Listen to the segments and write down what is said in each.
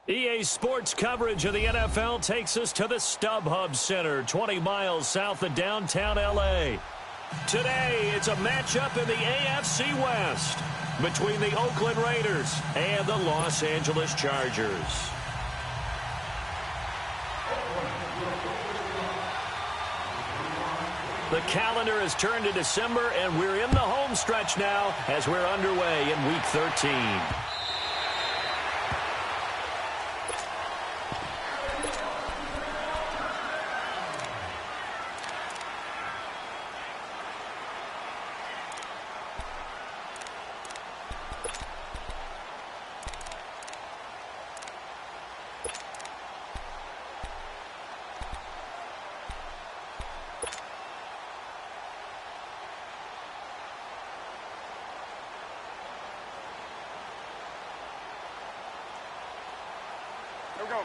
EA Sports coverage of the NFL takes us to the StubHub Center, 20 miles south of downtown L.A. Today, it's a matchup in the AFC West between the Oakland Raiders and the Los Angeles Chargers. The calendar has turned to December, and we're in the home stretch now as we're underway in Week 13. Here we go.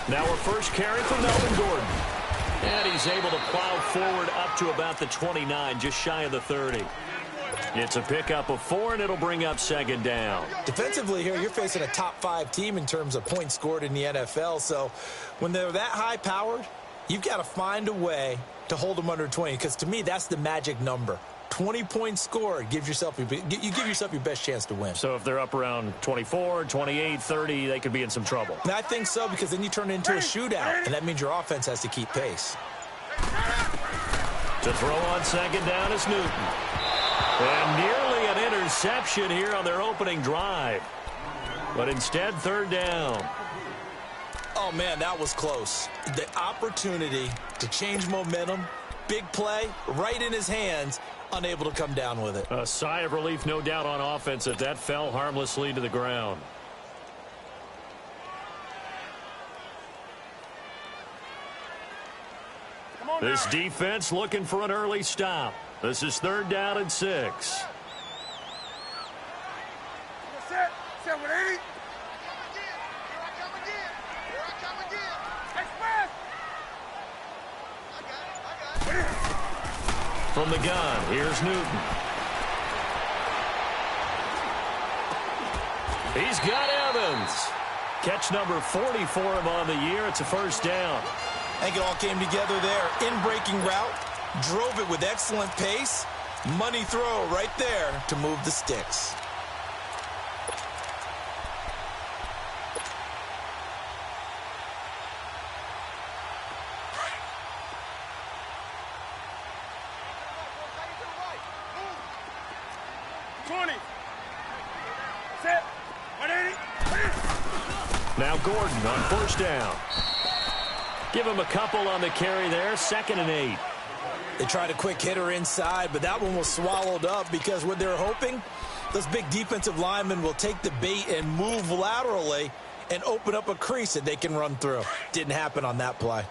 Now our first carry for Melvin Gordon. And he's able to plow forward up to about the 29, just shy of the 30. It's a pickup of 4, and it'll bring up second down. Defensively here, you're facing a top-5 team in terms of points scored in the NFL. So when they're that high-powered, you've got to find a way to hold them under 20, because to me, that's the magic number. 20 points scored, you give yourself your best chance to win. So if they're up around 24, 28, 30, they could be in some trouble. And I think so, because then you turn it into a shootout, and that means your offense has to keep pace. To throw on second down is Newton. And nearly an interception here on their opening drive. But instead, third down. Oh, man, that was close. The opportunity to change momentum, big play, right in his hands, unable to come down with it. A sigh of relief, no doubt, on offense if that fell harmlessly to the ground. This defense looking for an early stop. This is third down and 6. Set 180. From the gun, here's Newton. He's got Evans. Catch number 40 for him on the year. It's a first down. I think it all came together there. In-breaking route, drove it with excellent pace. Money throw right there to move the sticks. Now Gordon on first down. Give him a couple on the carry there, 2nd and 8. They tried a quick hitter inside, but that one was swallowed up because what they're hoping, those big defensive linemen will take the bait and move laterally and open up a crease that they can run through. Didn't happen on that play.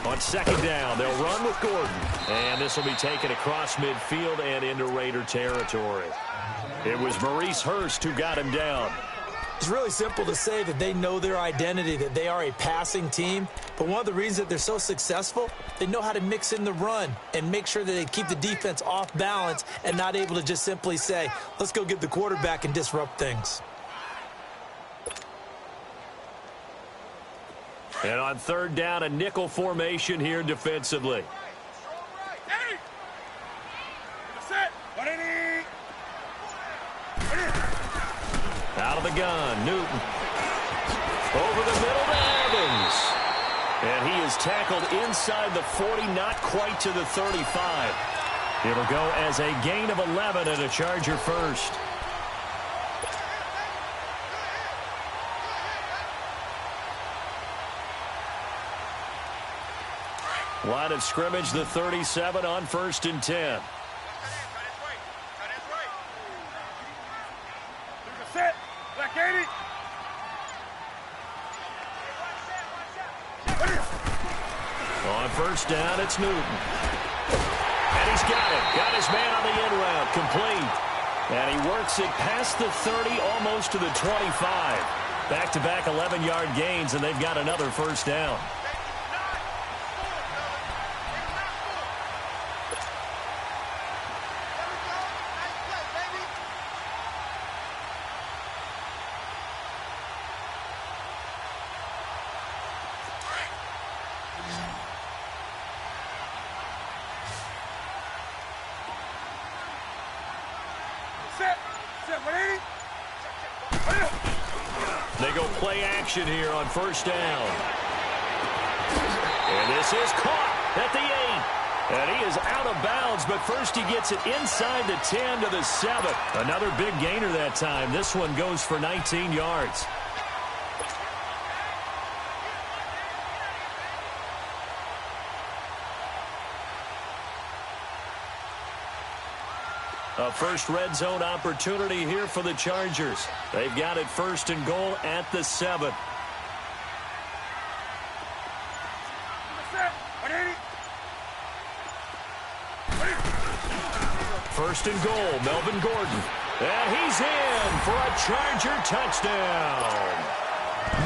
On second down, they'll run with Gordon. And this will be taken across midfield and into Raider territory. It was Maurice Hurst who got him down. It's really simple to say that they know their identity, that they are a passing team. But one of the reasons that they're so successful, they know how to mix in the run and make sure that they keep the defense off balance and not able to just simply say, let's go get the quarterback and disrupt things. And on third down, a nickel formation here defensively. Out of the gun, Newton. Over the middle to Evans. And he is tackled inside the 40, not quite to the 35. It'll go as a gain of 11 and a Charger first. Line of scrimmage, the 37 on 1st and 10. Set. Black 80. On first down, it's Newton. And he's got it. Got his man complete. And he works it past the 30, almost to the 25. Back-to-back 11-yard gains, and they've got another first down. They go play action here on first down. And this is caught at the 8. And he is out of bounds, but first he gets it inside the 10 to the 7. Another big gainer that time. This one goes for 19 yards. A first red zone opportunity here for the Chargers. They've got it first and goal at the 7. First and goal, Melvin Gordon. And he's in for a Charger touchdown.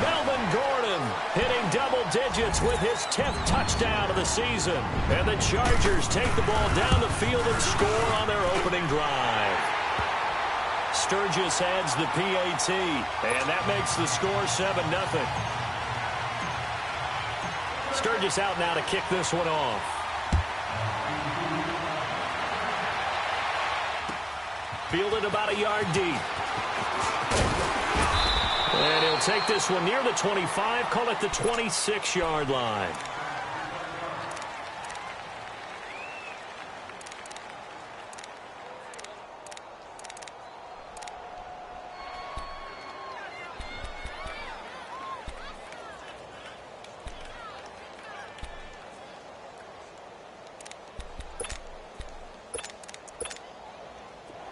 Melvin Gordon hitting double digits with his 10th touchdown of the season. And the Chargers take the ball down the field and score on their opening drive. Sturgis adds the PAT, and that makes the score 7-0. Sturgis out now to kick this one off. Fielded about a yard deep. And he'll take this one near the 25, call it the 26-yard line.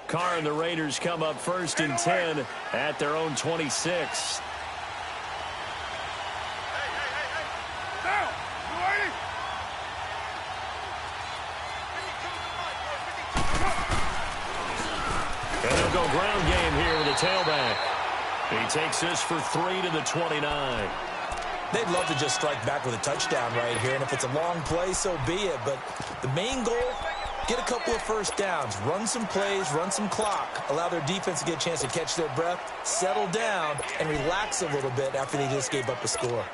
Carr and the Raiders come up first and 10 at their own 26. And they'll go ground game here with a tailback. He takes this for 3 to the 29. They'd love to just strike back with a touchdown right here, and if it's a long play, so be it. But the main goal, get a couple of first downs, run some plays, run some clock, allow their defense to get a chance to catch their breath, settle down, and relax a little bit after they just gave up a score.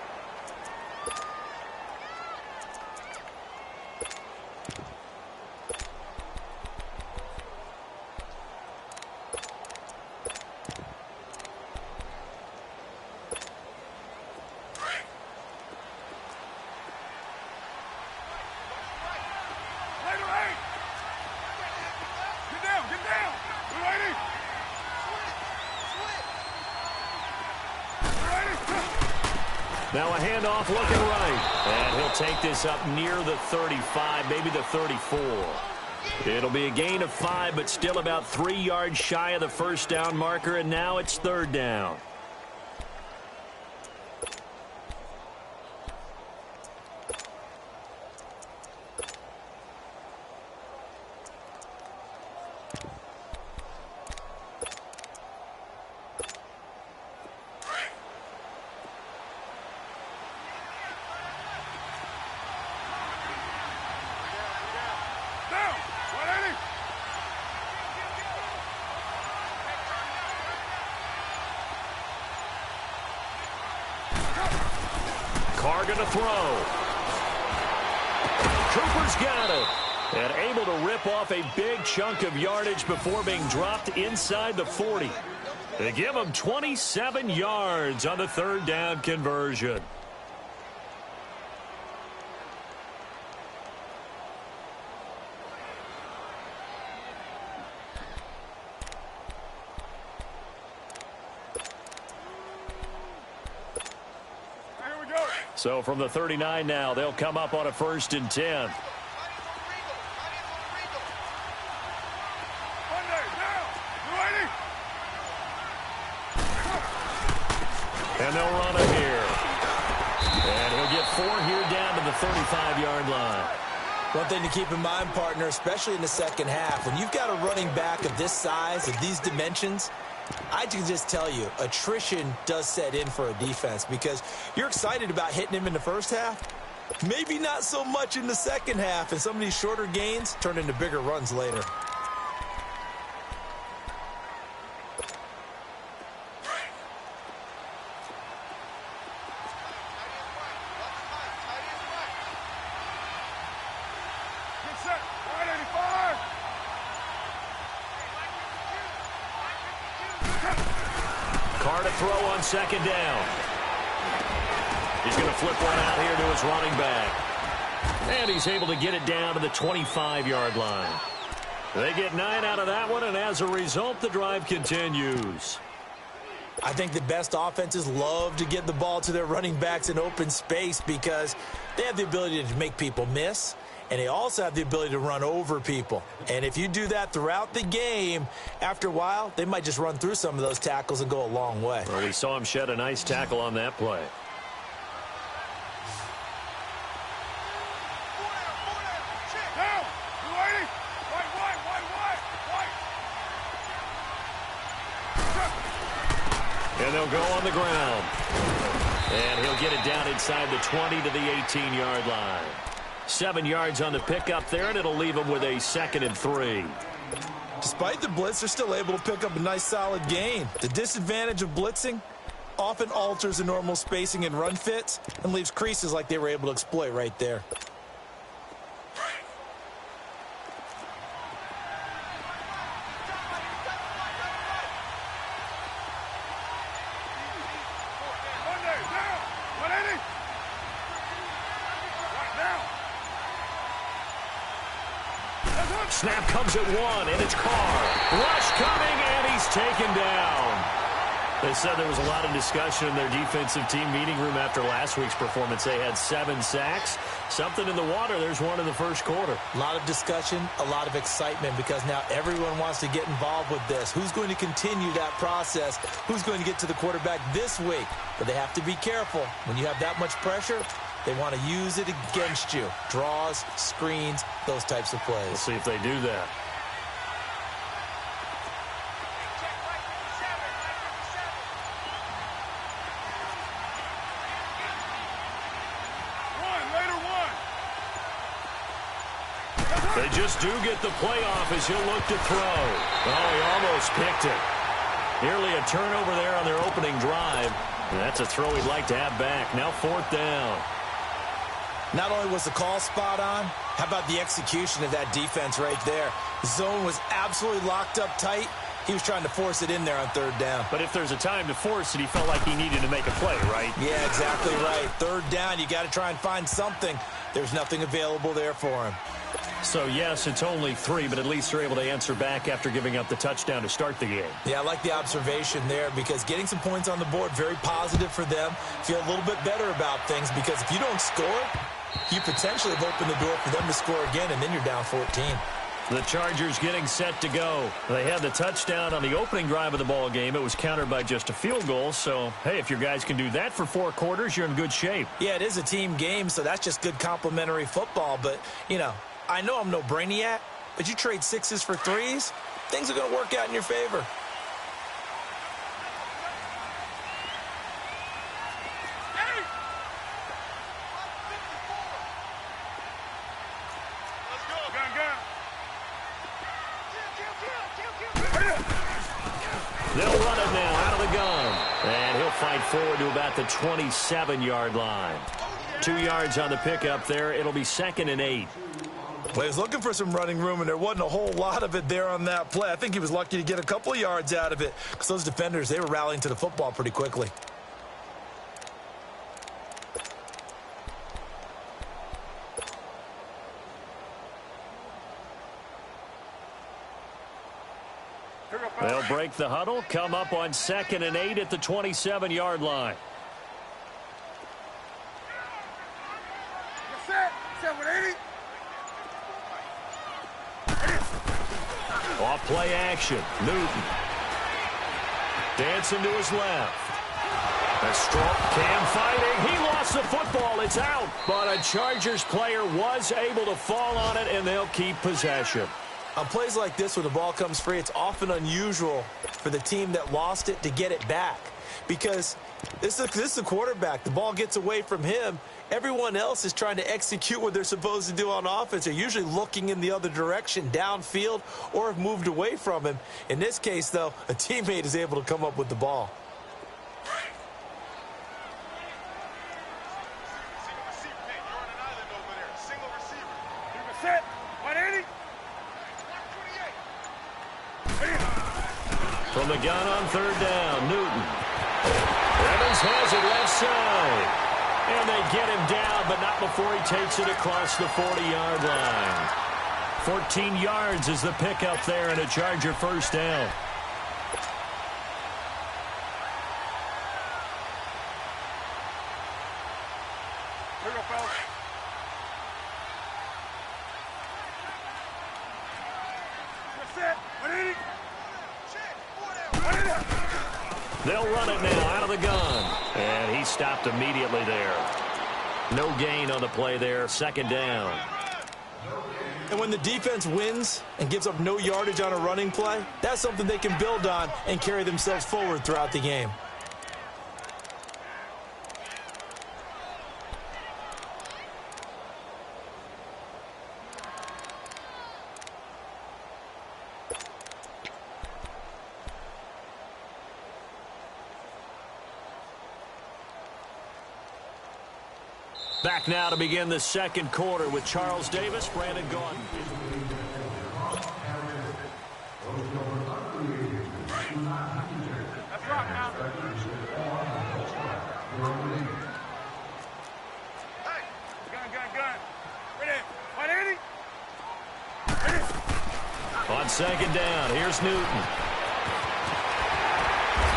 Now a handoff looking right. And he'll take this up near the 35, maybe the 34. It'll be a gain of 5, but still about 3 yards shy of the first down marker, and now it's third down. Carr going to throw. Cooper's got it. And able to rip off a big chunk of yardage before being dropped inside the 40. They give him 27 yards on the third down conversion. So from the 39 now, they'll come up on a first and 10. And they'll run it here. And he'll get 4 here down to the 35-yard line. One thing to keep in mind, partner, especially in the second half, when you've got a running back of this size, of these dimensions, I can just tell you, attrition does set in for a defense because you're excited about hitting him in the first half. Maybe not so much in the second half, and some of these shorter gains turn into bigger runs later. Carr to throw on second down. He's going to flip one out here to his running back. And he's able to get it down to the 25-yard line. They get 9 out of that one, and as a result, the drive continues. I think the best offenses love to get the ball to their running backs in open space because they have the ability to make people miss, and they also have the ability to run over people. And if you do that throughout the game, after a while, they might just run through some of those tackles and go a long way. Well, we saw him shed a nice tackle on that play. And they'll go on the ground. And he'll get it down inside the 20 to the 18-yard line. 7 yards on the pickup there, and it'll leave him with a 2nd and 3. Despite the blitz, they're still able to pick up a nice solid gain. The disadvantage of blitzing often alters the normal spacing and run fits and leaves creases like they were able to exploit right there. Snap comes at 1, and it's Carr. Rush coming, and he's taken down. They said there was a lot of discussion in their defensive team meeting room after last week's performance. They had 7 sacks. Something in the water. There's one in the first quarter. A lot of discussion, a lot of excitement because now everyone wants to get involved with this. Who's going to continue that process? Who's going to get to the quarterback this week? But they have to be careful. When you have that much pressure, they want to use it against you. Draws, screens, those types of plays. We'll see if they do that. They just do get the play off as he'll look to throw. Oh, he almost picked it. Nearly a turnover there on their opening drive. And that's a throw he'd like to have back. Now 4th down. Not only was the call spot on, how about the execution of that defense right there? The zone was absolutely locked up tight. He was trying to force it in there on 3rd down. But if there's a time to force it, he felt like he needed to make a play, right? Yeah, exactly right. 3rd down, you got to try and find something. There's nothing available there for him. So, yes, it's only 3, but at least they're able to answer back after giving up the touchdown to start the game. Yeah, I like the observation there because getting some points on the board, very positive for them. Feel a little bit better about things because if you don't score, you potentially have opened the door for them to score again, and then you're down 14. The Chargers getting set to go. They had the touchdown on the opening drive of the ball game. It was countered by just a field goal. So, hey, if your guys can do that for 4 quarters, you're in good shape. Yeah, it is a team game, so that's just good complimentary football. But, you know, I know I'm no brainiac, but you trade 6s for 3s, things are going to work out in your favor. They'll run it now out of the gun. And he'll fight forward to about the 27-yard line. 2 yards on the pickup there. It'll be 2nd and 8. Well, he was looking for some running room, and there wasn't a whole lot of it there on that play. I think he was lucky to get a couple of yards out of it because those defenders, they were rallying to the football pretty quickly. They'll break the huddle, come up on 2nd and 8 at the 27-yard line. Off play action. Newton. Dancing to his left. A strong Cam fighting. He lost the football. It's out. But a Chargers player was able to fall on it, and they'll keep possession. On plays like this where the ball comes free, it's often unusual for the team that lost it to get it back. Because this is the quarterback. The ball gets away from him. Everyone else is trying to execute what they're supposed to do on offense. They're usually looking in the other direction, downfield, or have moved away from him. In this case, though, a teammate is able to come up with the ball. Set. 180. From the gun on third down, Newton. Evans has it left side. And they get him down, but not before he takes it across the 40-yard line. 14 yards is the pickup there and a Charger first down. Here we go, fellas. Set. 180. They'll run it now out of the gun. And he stopped immediately there. No gain on the play there. Second down. And when the defense wins and gives up no yardage on a running play, that's something they can build on and carry themselves forward throughout the game. Back now to begin the second quarter with Charles Davis, Brandon Gaudin. Let's rock now. Hey, gun. Ready. 180. Ready. On second down, here's Newton.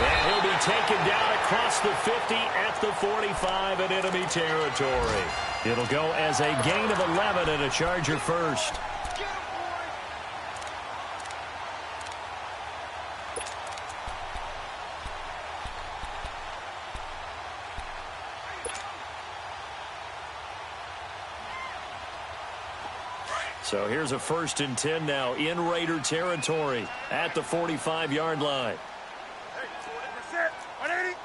And he'll be taken down across the 50 at the 45 in enemy territory. It'll go as a gain of 11 and a Charger first. So here's a 1st and 10 now in Raider territory at the 45-yard line. Set. 180.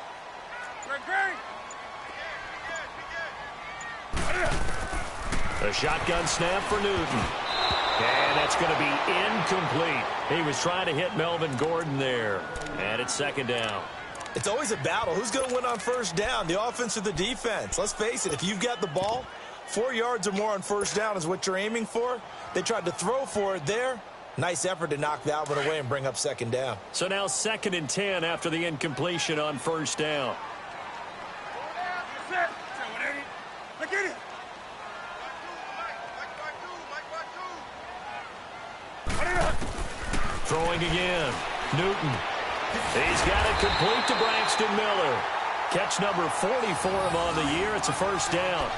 A shotgun snap for Newton. And that's going to be incomplete. He was trying to hit Melvin Gordon there. And it's second down. It's always a battle. Who's going to win on first down, the offense or the defense? Let's face it, if you've got the ball, 4 yards or more on first down is what you're aiming for. They tried to throw for it there. Nice effort to knock that one away and bring up second down. So now 2nd and 10 after the incompletion on first down. Set. 180. Look at it. Throwing again. Newton. He's got it complete to Braxton Miller. Catch number 40 for him on the year. It's a first down.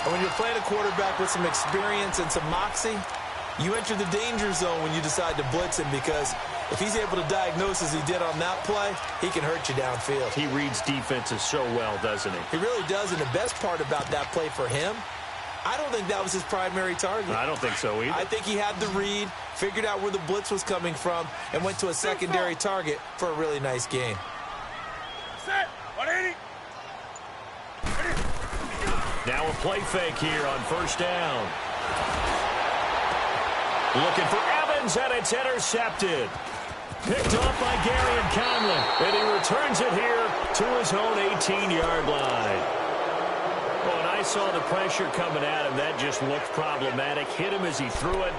And when you're playing a quarterback with some experience and some moxie, you enter the danger zone when you decide to blitz him, because if he's able to diagnose as he did on that play, he can hurt you downfield. He reads defenses so well, doesn't he? He really does, and the best part about that play for him, I don't think that was his primary target. I don't think so either. I think he had the read, figured out where the blitz was coming from, and went to a secondary target for a really nice gain. Set. 180. Now a play fake here on first down. Looking for Evans, and it's intercepted. Picked off by Gary Conlon, and he returns it here to his own 18-yard line. When I saw the pressure coming at him, that just looked problematic. Hit him as he threw it,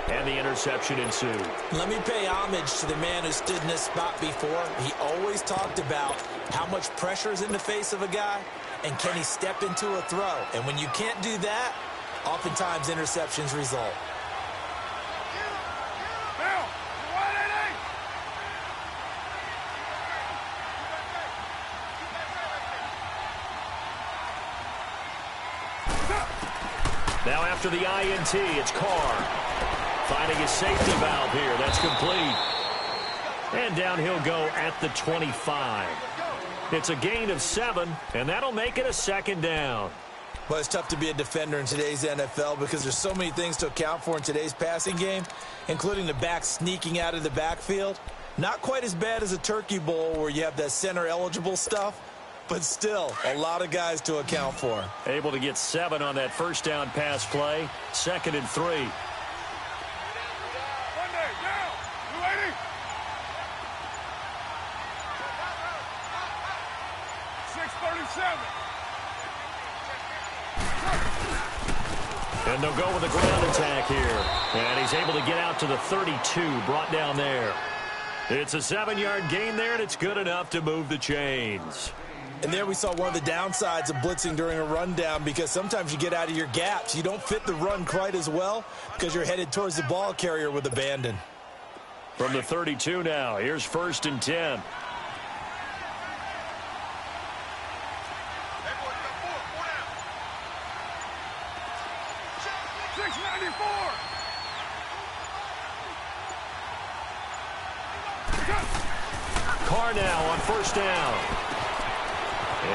and the interception ensued. Let me pay homage to the man who stood in this spot before. He always talked about how much pressure is in the face of a guy, and can he step into a throw. And when you can't do that, oftentimes interceptions result. Now after the INT, it's Carr. Finding his safety valve here. That's complete. And down he'll go at the 25. It's a gain of 7, and that'll make it a second down. Well, it's tough to be a defender in today's NFL because there's so many things to account for in today's passing game, including the back sneaking out of the backfield. Not quite as bad as a Turkey Bowl where you have that center-eligible stuff, but still a lot of guys to account for. Able to get 7 on that first down pass play. 2nd and 3. Monday, down. You ready? 6:37. And they'll go with a ground attack here. And he's able to get out to the 32, brought down there. It's a 7-yard gain there, and it's good enough to move the chains. And there we saw one of the downsides of blitzing during a rundown because sometimes you get out of your gaps. You don't fit the run quite as well because you're headed towards the ball carrier with abandon. From the 32 now, here's 1st and 10. 694. Carr now on 1st down.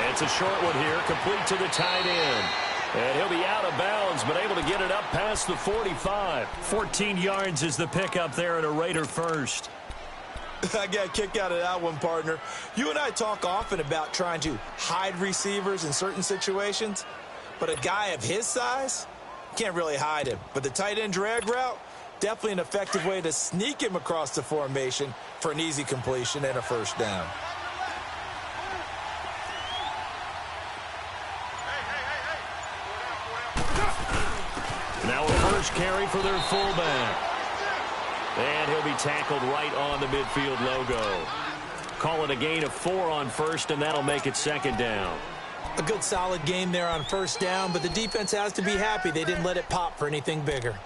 It's a short one here, complete to the tight end. And he'll be out of bounds, but able to get it up past the 45. 14 yards is the pickup there at a Raider first. I got a kick out of that one, partner. You and I talk often about trying to hide receivers in certain situations, but a guy of his size can't really hide him. But the tight end drag route, definitely an effective way to sneak him across the formation for an easy completion and a 1st down. Now a first carry for their fullback. And he'll be tackled right on the midfield logo. Call it a gain of 4 on 1st, and that'll make it 2nd down. A good solid game there on 1st down, but the defense has to be happy they didn't let it pop for anything bigger.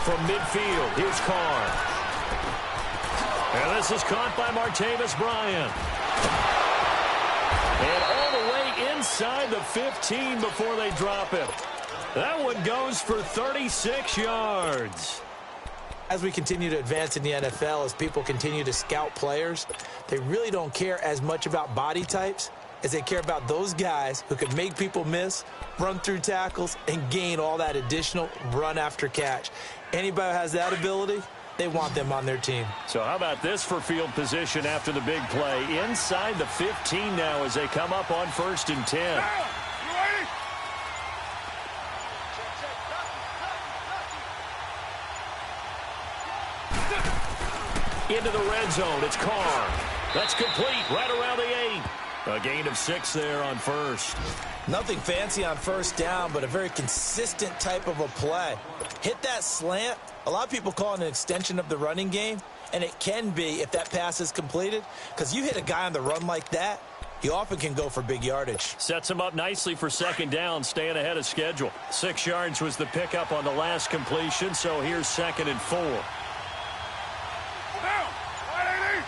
From midfield, here's Carr. And this is caught by Martavis Bryant. And all the way inside the 15 before they drop it. That one goes for 36 yards. As we continue to advance in the NFL, as people continue to scout players, they really don't care as much about body types as they care about those guys who can make people miss, run through tackles, and gain all that additional run after catch. Anybody who has that ability, they want them on their team. So how about this for field position after the big play? Inside the 15 now as they come up on 1st and 10. You ready? Into the red zone, it's Carr. That's complete, right around the 8. A gain of 6 there on 1st. Nothing fancy on 1st down, but a very consistent type of a play. Hit that slant. A lot of people call it an extension of the running game, and it can be if that pass is completed, because you hit a guy on the run like that, you often can go for big yardage. Sets him up nicely for 2nd down, staying ahead of schedule. 6 yards was the pickup on the last completion, so here's 2nd and 4. Down. 180.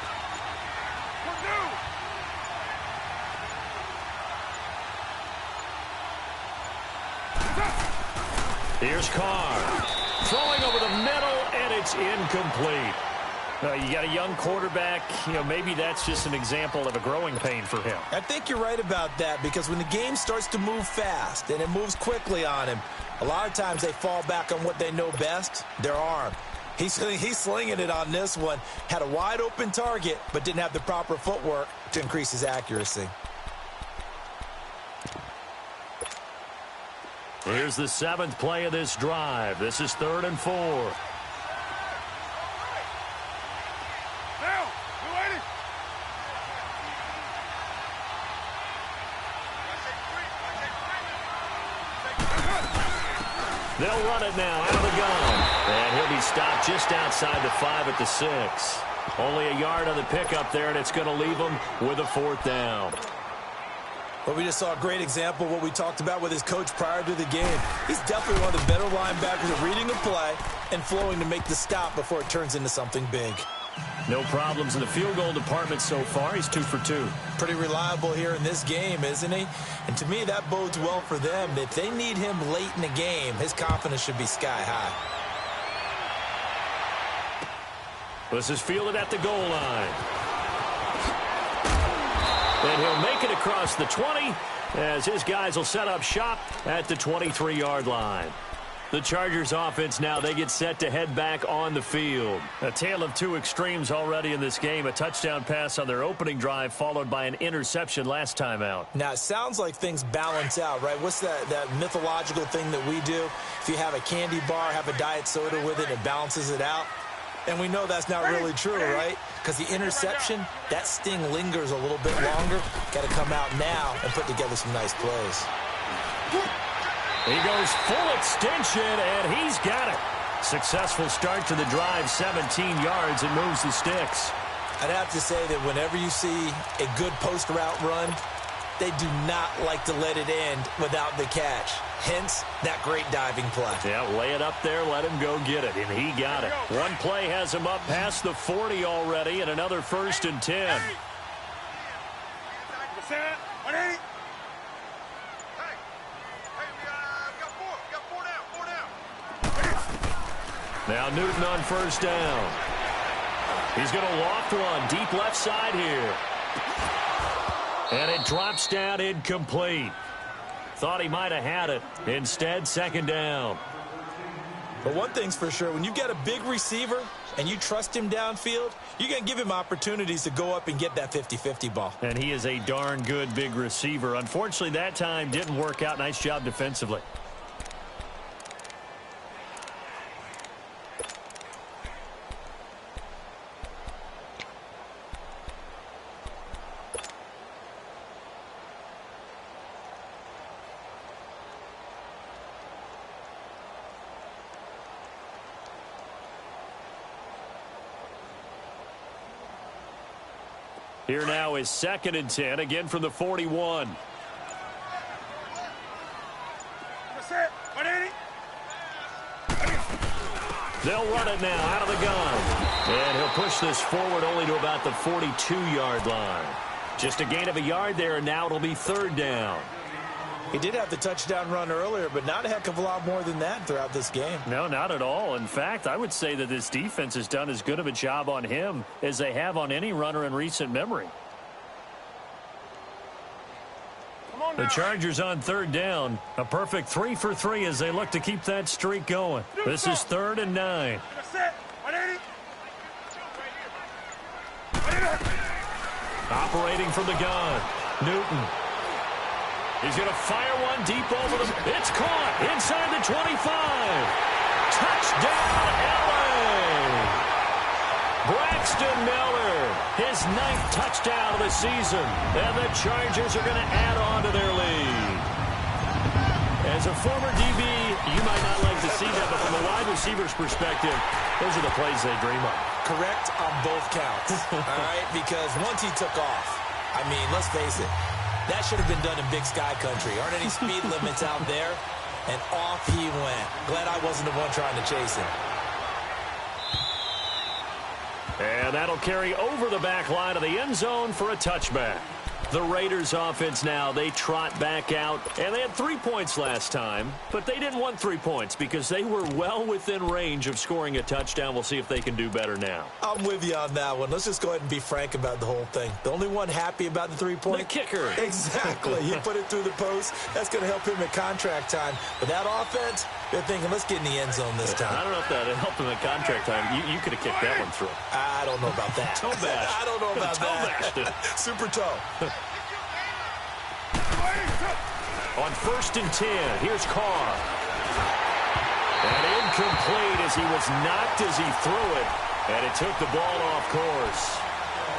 Purdue. Here's Carr. Throwing over the middle, and it's incomplete. You got a young quarterback. Maybe that's just an example of a growing pain for him. I think you're right about that, because when the game starts to move fast and it moves quickly on him, a lot of times they fall back on what they know best, their arm. He's slinging it on this one. Had a wide open target, but didn't have the proper footwork to increase his accuracy. Here's the 7th play of this drive. This is 3rd and 4. Now, you ready? They'll run it now out of the gun. And he'll be stopped just outside the 5 at the 6. Only a yard on the pickup there, and it's going to leave him with a 4th down. Well, we just saw a great example of what we talked about with his coach prior to the game. He's definitely one of the better linebackers at reading a play and flowing to make the stop before it turns into something big. No problems in the field goal department so far. He's 2 for 2. Pretty reliable here in this game, isn't he? And to me, that bodes well for them. If they need him late in the game, his confidence should be sky high. This is fielded at the goal line. And he'll make it across the 20 as his guys will set up shop at the 23-yard line. The Chargers offense now, they get set to head back on the field. A tale of two extremes already in this game. A touchdown pass on their opening drive followed by an interception last time out. Now, it sounds like things balance out, right? What's that mythological thing that we do? If you have a candy bar, have a diet soda with it, it balances it out. And we know that's not really true, right? Because the interception, that sting lingers a little bit longer. Got to come out now and put together some nice plays. He goes full extension, and he's got it. Successful start to the drive, 17 yards, and moves the sticks. I'd have to say that whenever you see a good post route run, they do not like to let it end without the catch. Hence, that great diving play. Yeah, lay it up there, let him go get it, and he got it. One play has him up past the 40 already, and another 1st and 10. Now Newton on 1st down. He's going to loft one deep left side here. And it drops down incomplete. Thought he might have had it. Instead, 2nd down. But one thing's for sure, when you've got a big receiver and you trust him downfield, you're going to give him opportunities to go up and get that 50-50 ball. And he is a darn good big receiver. Unfortunately, that time didn't work out. Nice job defensively. Here now is 2nd and 10, again from the 41. They'll run it now out of the gun. And he'll push this forward only to about the 42-yard line. Just a gain of a yard there, and now it'll be 3rd down. He did have the touchdown run earlier, but not a heck of a lot more than that throughout this game. No, not at all. In fact, I would say that this defense has done as good of a job on him as they have on any runner in recent memory. The Chargers on 3rd down. A perfect 3 for 3 as they look to keep that streak going. This is 3rd and 9. Operating from the gun. Newton. He's going to fire one deep over them. It's caught inside the 25. Touchdown, LA! Braxton Miller, his 9th touchdown of the season. And the Chargers are going to add on to their lead. As a former DB, you might not like to see that, but from a wide receiver's perspective, those are the plays they dream of. Correct on both counts, all right? Because once he took off, I mean, let's face it, that should have been done in Big Sky Country. Aren't any speed limits out there? And off he went. Glad I wasn't the one trying to chase him. And that'll carry over the back line of the end zone for a touchback. The Raiders offense now, they trot back out. And they had 3 points last time, but they didn't want 3 points because they were well within range of scoring a touchdown. We'll see if they can do better now. I'm with you on that one. Let's just go ahead and be frank about the whole thing. The only one happy about the 3-point? The kicker. Exactly. He put it through the post. That's going to help him at contract time. But that offense, they're thinking, let's get in the end zone this time. I don't know if that helped him at contract time. You could have kicked that one through. I don't know about that. Toe bash. I don't know about that. Super toe. On 1st and 10, here's Carr. And incomplete as he was knocked as he threw it. And it took the ball off course.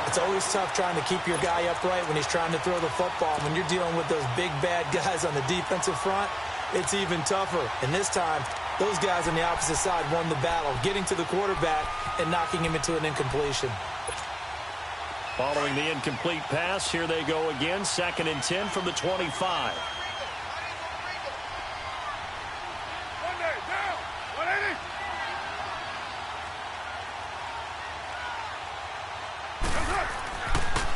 It's always tough trying to keep your guy upright when he's trying to throw the football. When you're dealing with those big, bad guys on the defensive front, it's even tougher. And this time, those guys on the opposite side won the battle, getting to the quarterback and knocking him into an incompletion. Following the incomplete pass, here they go again. 2nd and 10 from the 25.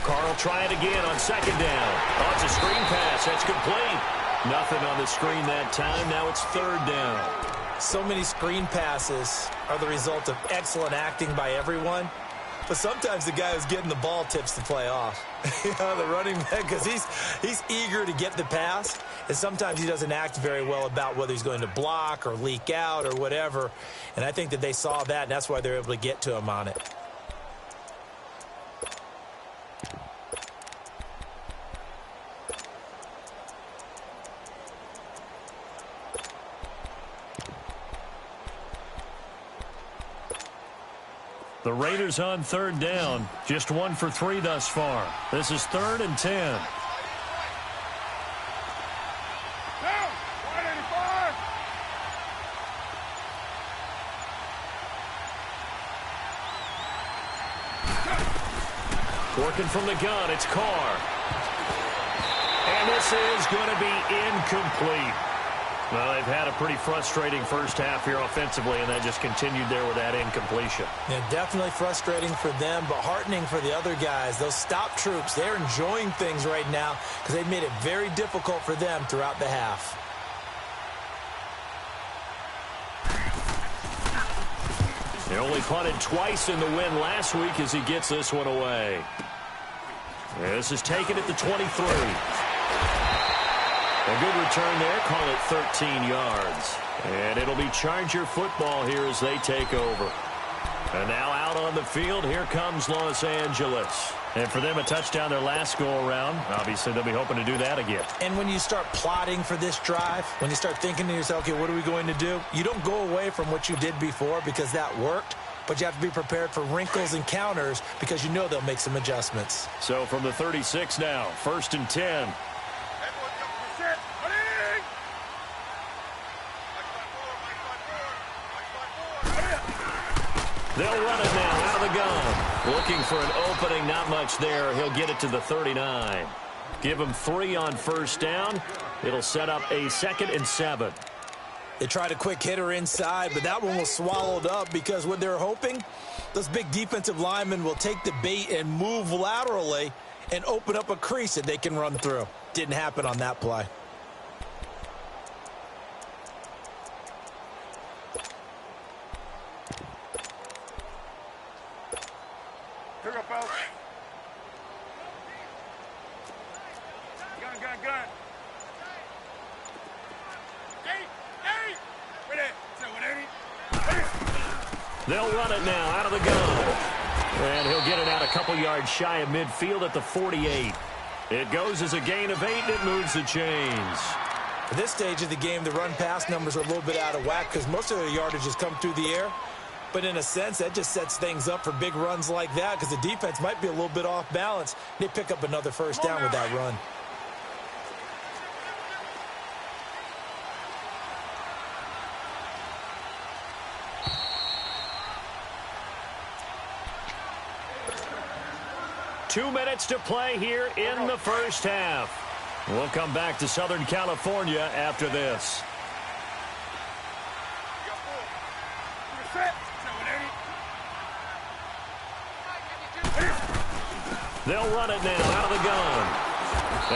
Carl try it again on 2nd down. Oh, it's a screen pass. That's complete. Nothing on the screen that time. Now it's 3rd down. So many screen passes are the result of excellent acting by everyone. But sometimes the guy who's getting the ball tips the play off. The running back, because he's eager to get the pass. And sometimes he doesn't act very well about whether he's going to block or leak out or whatever. And I think that they saw that, and that's why they're able to get to him on it. The Raiders on 3rd down. Just 1 for 3 thus far. This is 3rd and 10. Down. 185. Working from the gun, it's Carr. And this is going to be incomplete. Well, they've had a pretty frustrating first half here offensively, and they just continued there with that incompletion. Yeah, definitely frustrating for them, but heartening for the other guys. Those stop troops, they're enjoying things right now because they've made it very difficult for them throughout the half. They only punted twice in the win last week as he gets this one away. This is taken at the 23. A good return there. Call it 13 yards. And it'll be Charger football here as they take over. And now out on the field, here comes Los Angeles. And for them, a touchdown their last go-around. Obviously, they'll be hoping to do that again. And when you start plotting for this drive, when you start thinking to yourself, okay, what are we going to do? You don't go away from what you did before because that worked, but you have to be prepared for wrinkles and counters because you know they'll make some adjustments. So from the 36 now, 1st and 10. They'll run it now out of the gun. Looking for an opening, not much there. He'll get it to the 39. Give him 3 on 1st down. It'll set up a 2nd and 7. They tried a quick hitter inside, but that one was swallowed up because what they're hoping, those big defensive linemen will take the bait and move laterally and open up a crease that they can run through. Didn't happen on that play. Here we go, fellas. Gun. Hey! Wait there. Say 180. They'll run it now out of the gun. And he'll get it out a couple yards shy of midfield at the 48. It goes as a gain of 8, and it moves the chains. At this stage of the game, the run-pass numbers are a little bit out of whack because most of their yardage has come through the air. But in a sense, that just sets things up for big runs like that because the defense might be a little bit off balance. They pick up another 1st down with that run. Two minutes to play here in the first half. We'll come back to Southern California after this. They'll run it now out of the gun.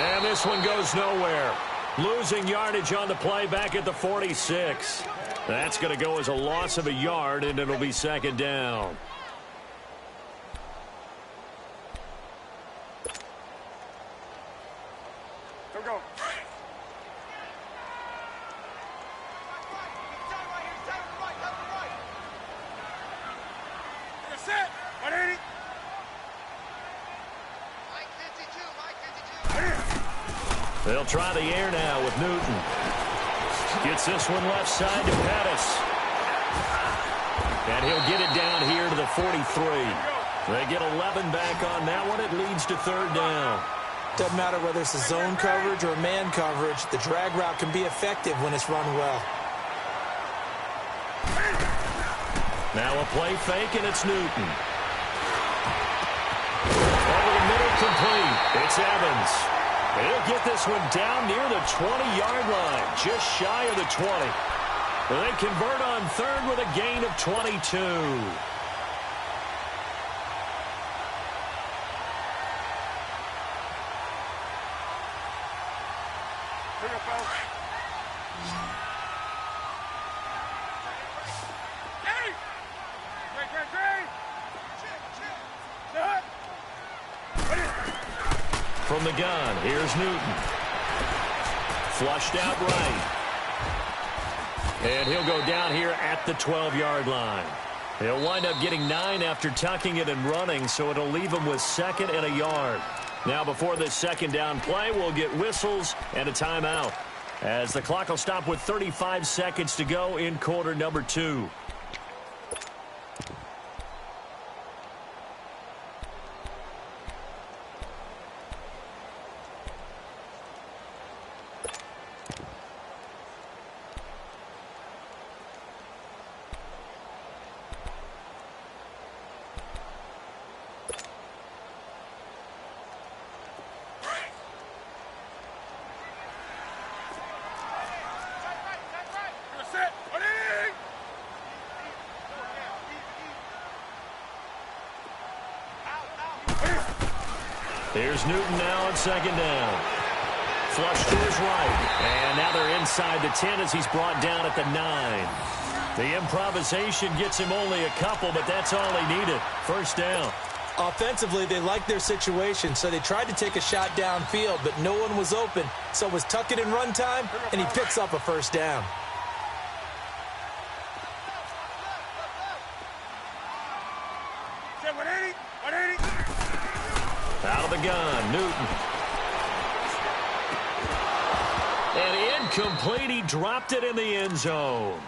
And this one goes nowhere. Losing yardage on the play back at the 46. That's going to go as a loss of a yard, and it'll be 2nd down. Here we go. Set. 180. They'll try the air now with Newton. Gets this one left side to Pettis. And he'll get it down here to the 43. They get 11 back on that one. It leads to 3rd down. Doesn't matter whether it's a zone coverage or man coverage, the drag route can be effective when it's run well. Now a play fake, and it's Newton. Over the middle, complete. It's Evans. He'll get this one down near the 20-yard line, just shy of the 20. They convert on third with a gain of 22. From the gun, here's Newton. Flushed out right. And he'll go down here at the 12-yard line. He'll wind up getting 9 after tucking it and running, so it'll leave him with 2nd and a yard. Now before this 2nd down play, we'll get whistles and a timeout, as the clock will stop with 35 seconds to go in quarter number 2. Here's Newton now on 2nd down. Flush to his right. And now they're inside the 10 as he's brought down at the 9. The improvisation gets him only a couple, but that's all he needed. 1st down. Offensively, they liked their situation, so they tried to take a shot downfield, but no one was open. So it was tuck it in run time, and he picks up a 1st down. Out of the gun, Newton. And incomplete. He dropped it in the end zone.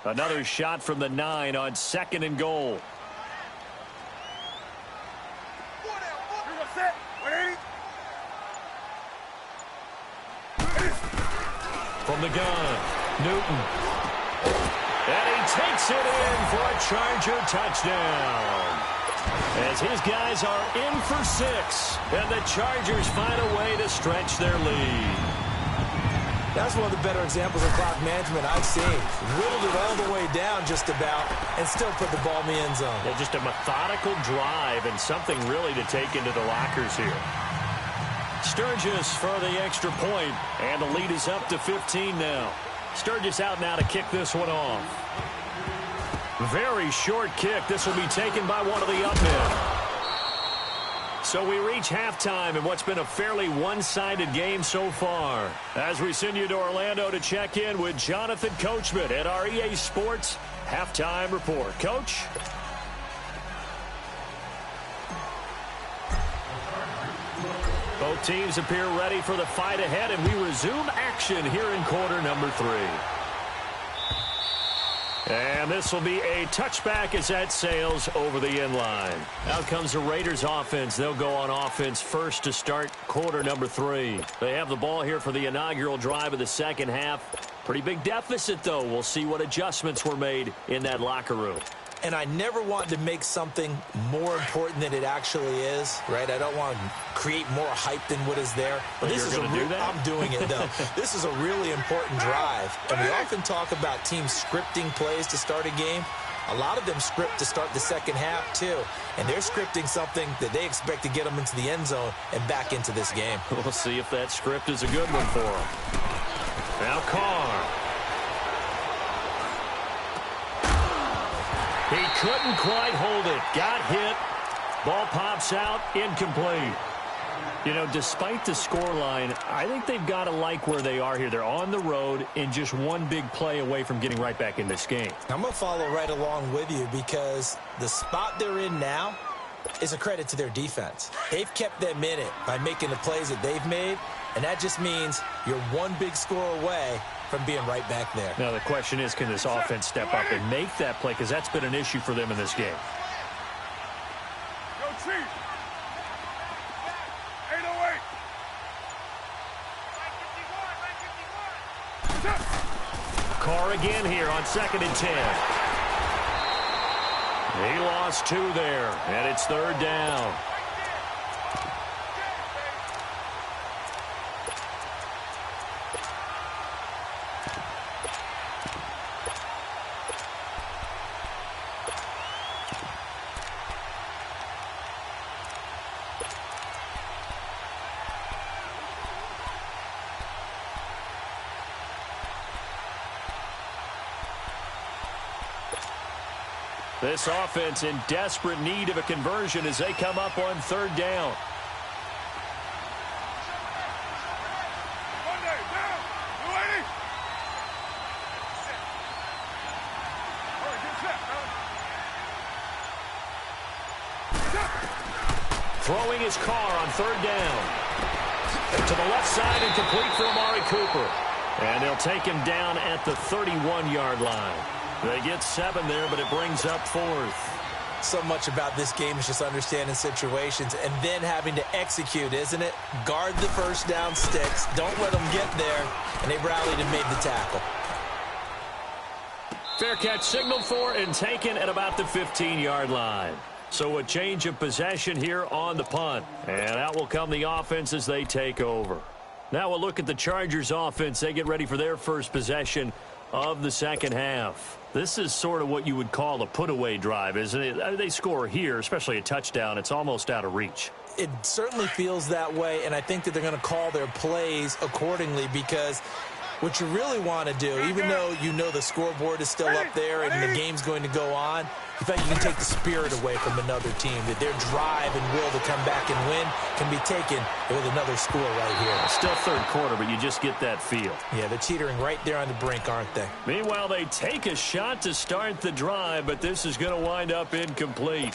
Another shot from the 9 on 2nd and goal. From the gun, Newton. And he takes it in for a Charger touchdown. As his guys are in for 6, and the Chargers find a way to stretch their lead. That's one of the better examples of clock management I've seen. Whittled it all the way down just about and still put the ball in the end zone. Yeah, just a methodical drive and something really to take into the lockers here. Sturgis for the extra point, and the lead is up to 15 now. Sturgis out now to kick this one off. Very short kick. This will be taken by one of the up men. So we reach halftime in what's been a fairly one-sided game so far. As we send you to Orlando to check in with Jonathan Coachman at our EA Sports Halftime Report. Coach? Both teams appear ready for the fight ahead, and we resume action here in quarter number 3. And this will be a touchback as that sails over the end line. Out comes the Raiders offense. They'll go on offense first to start quarter number 3. They have the ball here for the inaugural drive of the 2nd half. Pretty big deficit, though. We'll see what adjustments were made in that locker room. And I never want to make something more important than it actually is, right? I don't want to create more hype than what is there. But this is going to do that? I'm doing it, though. This is a really important drive. And we often talk about teams scripting plays to start a game. A lot of them script to start the 2nd half, too. And they're scripting something that they expect to get them into the end zone and back into this game. We'll see if that script is a good one for them. Now Carr. He couldn't quite hold it. Got hit. Ball pops out. Incomplete. You know, despite the scoreline, I think they've got to like where they are here. They're on the road and just one big play away from getting right back in this game. I'm going to follow right along with you because the spot they're in now, is a credit to their defense. They've kept them in it by making the plays that they've made, and that just means you're one big score away from being right back there. Now the question is, can this offense step up and make that play? Because that's been an issue for them in this game. Go Chief. 808. Carr again here on 2nd and 10. He lost 2 there, and it's 3rd down. This offense in desperate need of a conversion as they come up on 3rd down. Monday, down. 280. All right, get set, Throwing his Carr on 3rd down. To the left side and complete for Amari Cooper. And they'll take him down at the 31-yard line. They get 7 there, but it brings up 4th. So much about this game is just understanding situations and then having to execute, isn't it? Guard the first down sticks. Don't let them get there. And they rallied and made the tackle. Fair catch signaled for and taken at about the 15-yard line. So a change of possession here on the punt. And out will come the offense as they take over. Now we'll look at the Chargers offense. They get ready for their first possession of the second half. This is sort of what you would call a put-away drive, isn't it? They score here, especially a touchdown. It's almost out of reach. It certainly feels that way, and I think that they're going to call their plays accordingly because what you really want to do, even though you know the scoreboard is still up there and the game's going to go on, you think you can take the spirit away from another team, that their drive and will to come back and win can be taken with another score right here. Still 3rd quarter, but you just get that feel. Yeah, they're teetering right there on the brink, aren't they? Meanwhile, they take a shot to start the drive, but this is going to wind up incomplete.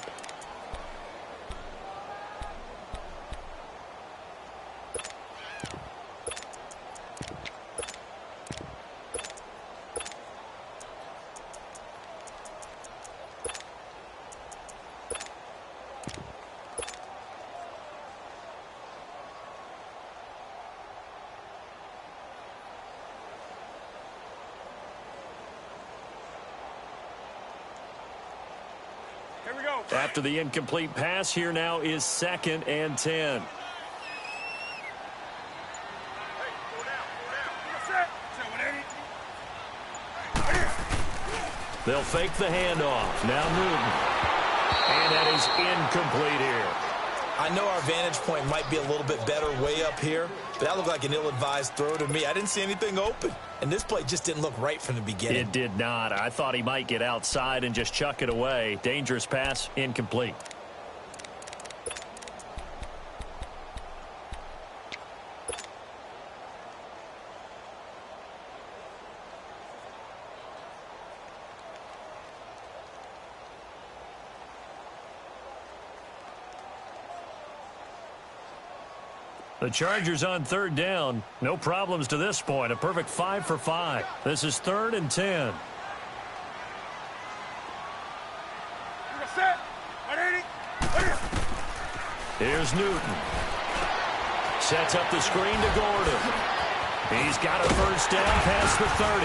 Here we go. After the incomplete pass, here now is 2nd and 10. Hey, go down. Get set. 180. They'll fake the handoff. Now Newton. And that is incomplete here. I know our vantage point might be a little bit better way up here, but that looked like an ill-advised throw to me. I didn't see anything open, and this play just didn't look right from the beginning. It did not. I thought he might get outside and just chuck it away. Dangerous pass, incomplete. The Chargers on 3rd down. No problems to this point. A perfect 5 for 5. This is 3rd and 10. Set. 180. Here's Newton. Sets up the screen to Gordon. He's got a first down past the 30.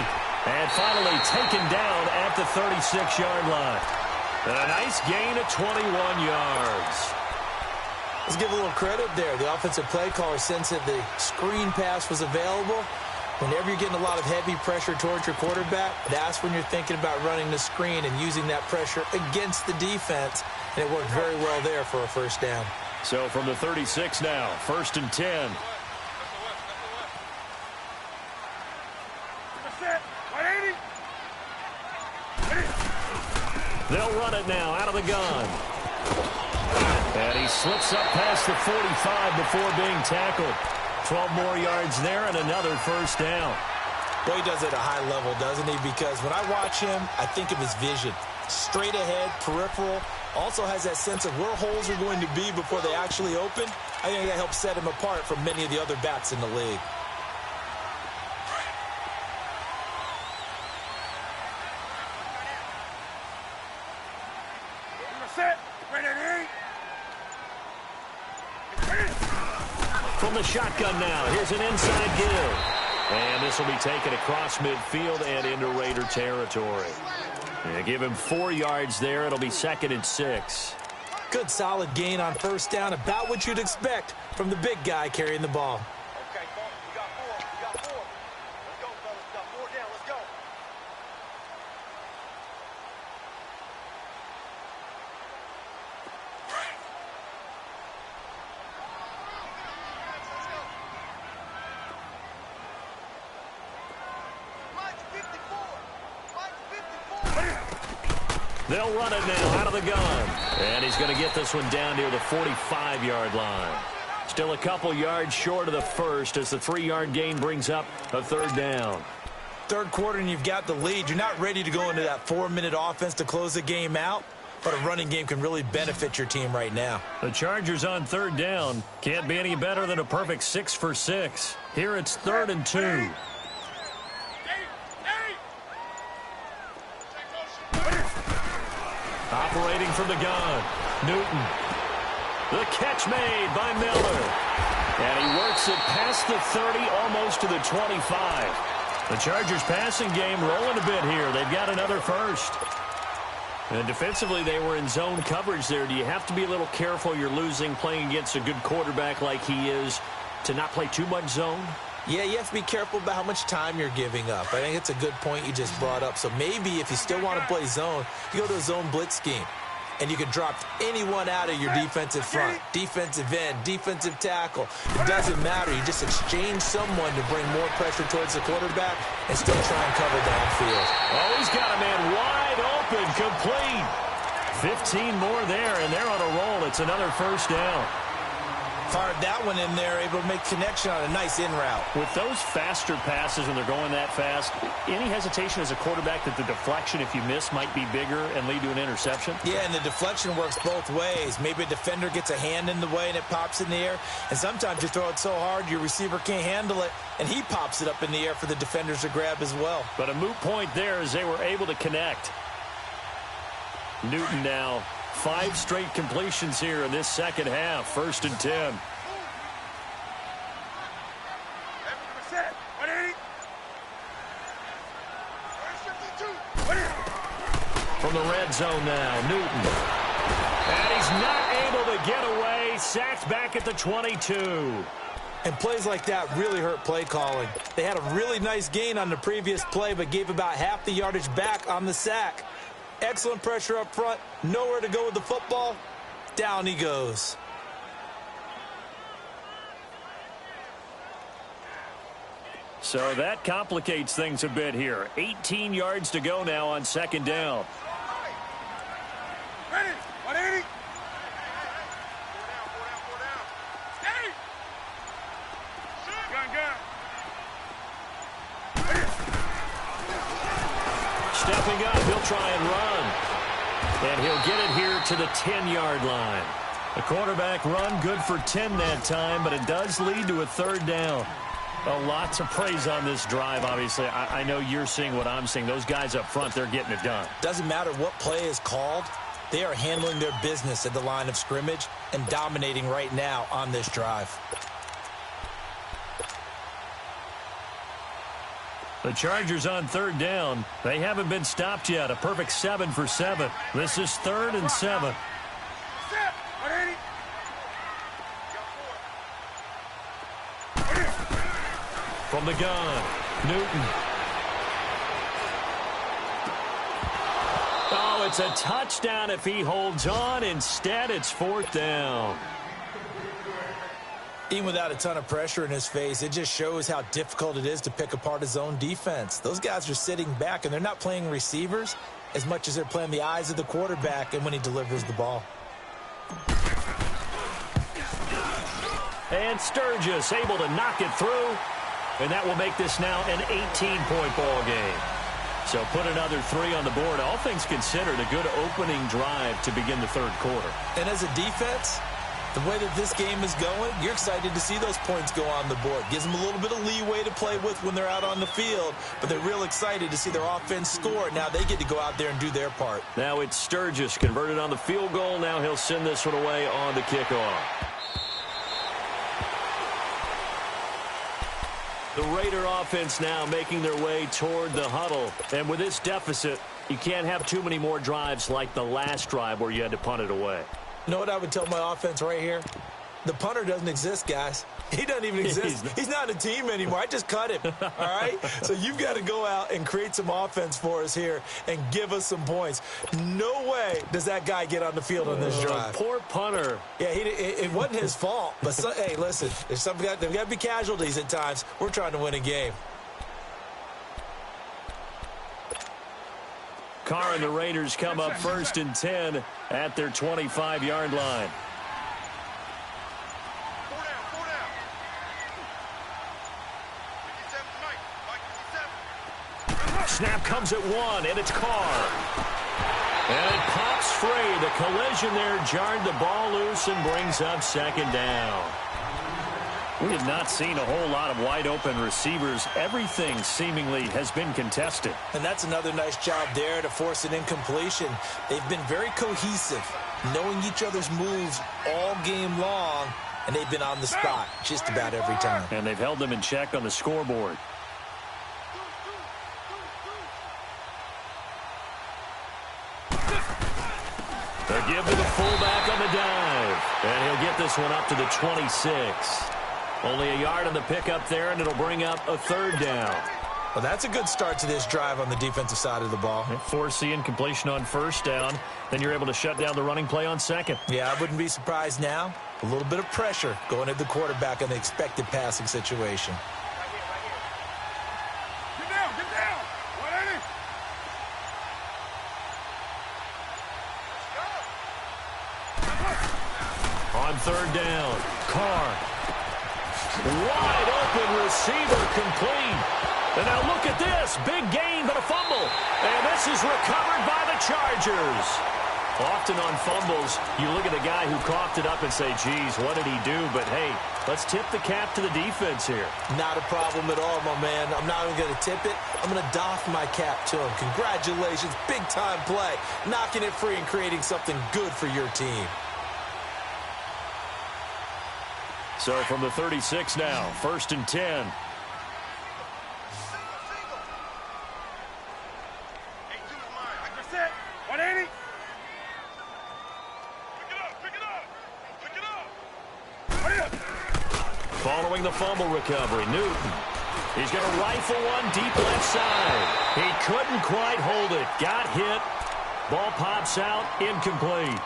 And finally taken down at the 36-yard line. And a nice gain of 21 yards. Let's give a little credit there. The offensive play caller sensed that the screen pass was available. Whenever you're getting a lot of heavy pressure towards your quarterback, that's when you're thinking about running the screen and using that pressure against the defense. And it worked very well there for a first down. So from the 36 now, 1st and 10. Set. 180. They'll run it now out of the gun. And he slips up past the 45 before being tackled. 12 more yards there and another first down. Boy, he does it at a high level, doesn't he? Because when I watch him, I think of his vision. Straight ahead, peripheral, Also has that sense of where holes are going to be before they actually open. I think that helps set him apart from many of the other backs in the league. Set. Ready. From the shotgun now, here's an inside give. And this will be taken across midfield and into Raider territory. And give him 4 yards there. It'll be 2nd and 6. Good solid gain on first down, about what you'd expect from the big guy carrying the ball. Okay, we got 4. We got 4. Let's go, fellas. We got 4 down. Let's go. They'll run it now out of the gun. And he's going to get this one down near the 45-yard line. Still a couple yards short of the first as the 3-yard gain brings up a 3rd down. Third quarter and you've got the lead. You're not ready to go into that 4-minute offense to close the game out, but a running game can really benefit your team right now. The Chargers on 3rd down. Can't be any better than a perfect 6 for 6. Here it's 3rd and 2. Operating from the gun, Newton. The catch made by Miller. And he works it past the 30, almost to the 25. The Chargers passing game rolling a bit here. They've got another first. And defensively, they were in zone coverage there. Do you have to be a little careful? You're losing, playing against a good quarterback like he is, to not play too much zone? Yeah, you have to be careful about how much time you're giving up. I think it's a good point you just brought up. So maybe if you still want to play zone, you go to a zone blitz scheme. And you can drop anyone out of your defensive front, defensive end, defensive tackle. It doesn't matter. You just exchange someone to bring more pressure towards the quarterback and still try and cover downfield. Oh, he's got a man wide open, complete. 15 more there, and they're on a roll. It's another first down. Fired that one in there, able to make connection on a nice in route. With those faster passes when they're going that fast, any hesitation as a quarterback that the deflection, if you miss, might be bigger and lead to an interception? Yeah, and the deflection works both ways. Maybe a defender gets a hand in the way and it pops in the air. And sometimes you throw it so hard your receiver can't handle it, and he pops it up in the air for the defenders to grab as well. But a moot point there as they were able to connect. Newton now. 5 straight completions here in this second half. 1st and 10. From the red zone now, Newton. And he's not able to get away. Sacked back at the 22. And plays like that really hurt play calling. They had a really nice gain on the previous play, but gave about half the yardage back on the sack. Excellent pressure up front. Nowhere to go with the football. Down he goes. So that complicates things a bit here. 18 yards to go now on 2nd down. Ready. 180. Stepping up, he'll try and run. And he'll get it here to the 10-yard line. The quarterback run good for 10 that time, but it does lead to a 3rd down. Well, lots of praise on this drive, obviously. I know you're seeing what I'm seeing. Those guys up front, they're getting it done. Doesn't matter what play is called. They are handling their business at the line of scrimmage and dominating right now on this drive. The Chargers on 3rd down. They haven't been stopped yet. A perfect 7 for 7. This is 3rd and 7. From the gun, Newton. Oh, it's a touchdown if he holds on. Instead, it's 4th down. Even without a ton of pressure in his face, it just shows how difficult it is to pick apart his own defense. Those guys are sitting back, and they're not playing receivers as much as they're playing the eyes of the quarterback and when he delivers the ball. And Sturgis able to knock it through. And that will make this now an 18-point ball game. So put another 3 on the board. All things considered, a good opening drive to begin the third quarter. And as a defense, the way that this game is going, you're excited to see those points go on the board. Gives them a little bit of leeway to play with when they're out on the field, but they're real excited to see their offense score. Now they get to go out there and do their part. Now it's Sturgis converted on the field goal. Now he'll send this one away on the kickoff. The Raider offense now making their way toward the huddle. And with this deficit, you can't have too many more drives like the last drive where you had to punt it away. You know what I would tell my offense right here? The punter doesn't exist, guys. He doesn't even exist. He's not a team anymore. I just cut him, all right? So you've got to go out and create some offense for us here and give us some points. No way does that guy get on the field on this drive. Poor punter. Yeah, it wasn't his fault. But, hey, listen, there's got to be casualties at times. We're trying to win a game. Carr and the Raiders come up 1st and 10 at their 25-yard line. Snap comes at 1, and it's Carr. And it pops free. The collision there jarred the ball loose and brings up 2nd down. We have not seen a whole lot of wide-open receivers. Everything seemingly has been contested. And that's another nice job there to force an incompletion. They've been very cohesive, knowing each other's moves all game long, and they've been on the spot just about every time. And they've held them in check on the scoreboard. They give to the fullback on the dive. And he'll get this one up to the 26. Only a yard on the pickup there, and it'll bring up a 3rd down. Well, that's a good start to this drive on the defensive side of the ball. Force the incompletion on 1st down. Then you're able to shut down the running play on 2nd. Yeah, I wouldn't be surprised now. A little bit of pressure going at the quarterback on the expected passing situation. Get down, get down. 180. On 3rd down, Carr. Wide open receiver complete. And now look at this. Big gain, but a fumble. And this is recovered by the Chargers. Often on fumbles, you look at the guy who coughed it up and say, geez, what did he do? But, hey, let's tip the cap to the defense here. Not a problem at all, my man. I'm not even going to tip it. I'm going to doff my cap to him. Congratulations. Big-time play. Knocking it free and creating something good for your team. So from the 36 now, 1st and 10. Following the fumble recovery, Newton. He's going to rifle one deep left side. He couldn't quite hold it. Got hit. Ball pops out, incomplete.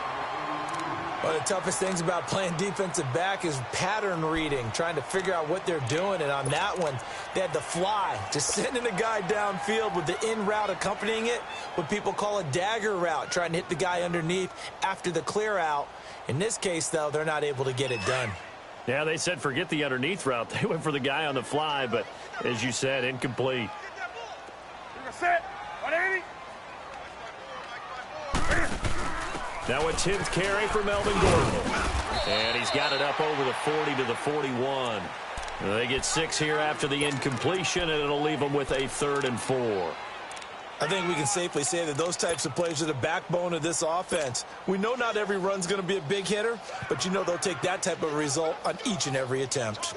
One of the toughest things about playing defensive back is pattern reading, trying to figure out what they're doing. And on that one, they had the fly, just sending a guy downfield with the in route accompanying it, what people call a dagger route, trying to hit the guy underneath after the clear out. In this case, though, they're not able to get it done. Yeah, they said forget the underneath route. They went for the guy on the fly, but as you said, incomplete. Now a 10th carry for Melvin Gordon. And he's got it up over the 40 to the 41. They get 6 here after the incompletion, and it'll leave them with a 3rd and 4. I think we can safely say that those types of plays are the backbone of this offense. We know not every run's going to be a big hitter, but you know they'll take that type of result on each and every attempt.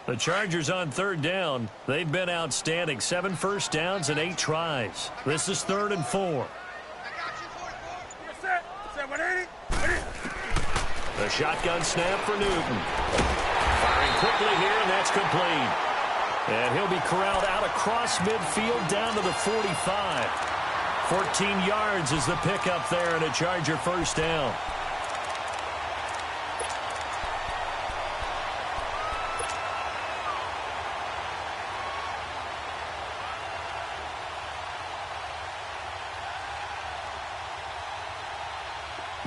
The Chargers on 3rd down. They've been outstanding. 7 first downs and 8 tries. This is 3rd and 4. The shotgun snap for Newton. Firing quickly here, and that's complete. And he'll be corralled out across midfield down to the 45. 14 yards is the pickup there, and a Charger 1st down.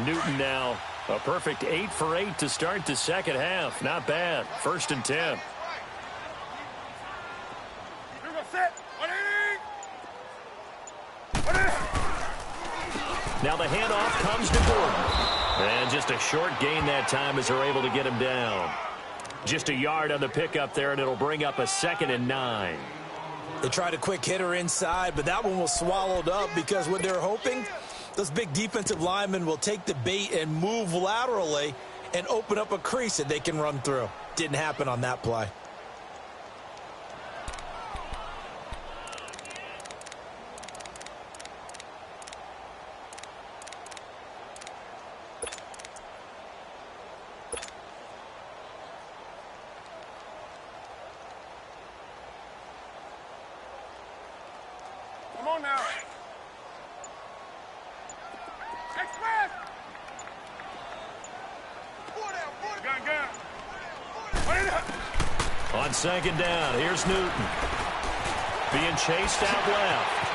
Newton now a perfect 8 for 8 to start the 2nd half. Not bad. 1st and 10. Now the handoff comes to Gordon. And just a short gain that time as they're able to get him down. Just a yard on the pickup there, and it'll bring up a 2nd and 9. They tried a quick hitter inside, but that one was swallowed up because what they're hoping, those big defensive linemen will take the bait and move laterally and open up a crease that they can run through. Didn't happen on that play. Come on now. Express. Gun. On 2nd down, here's Newton. Being chased out left.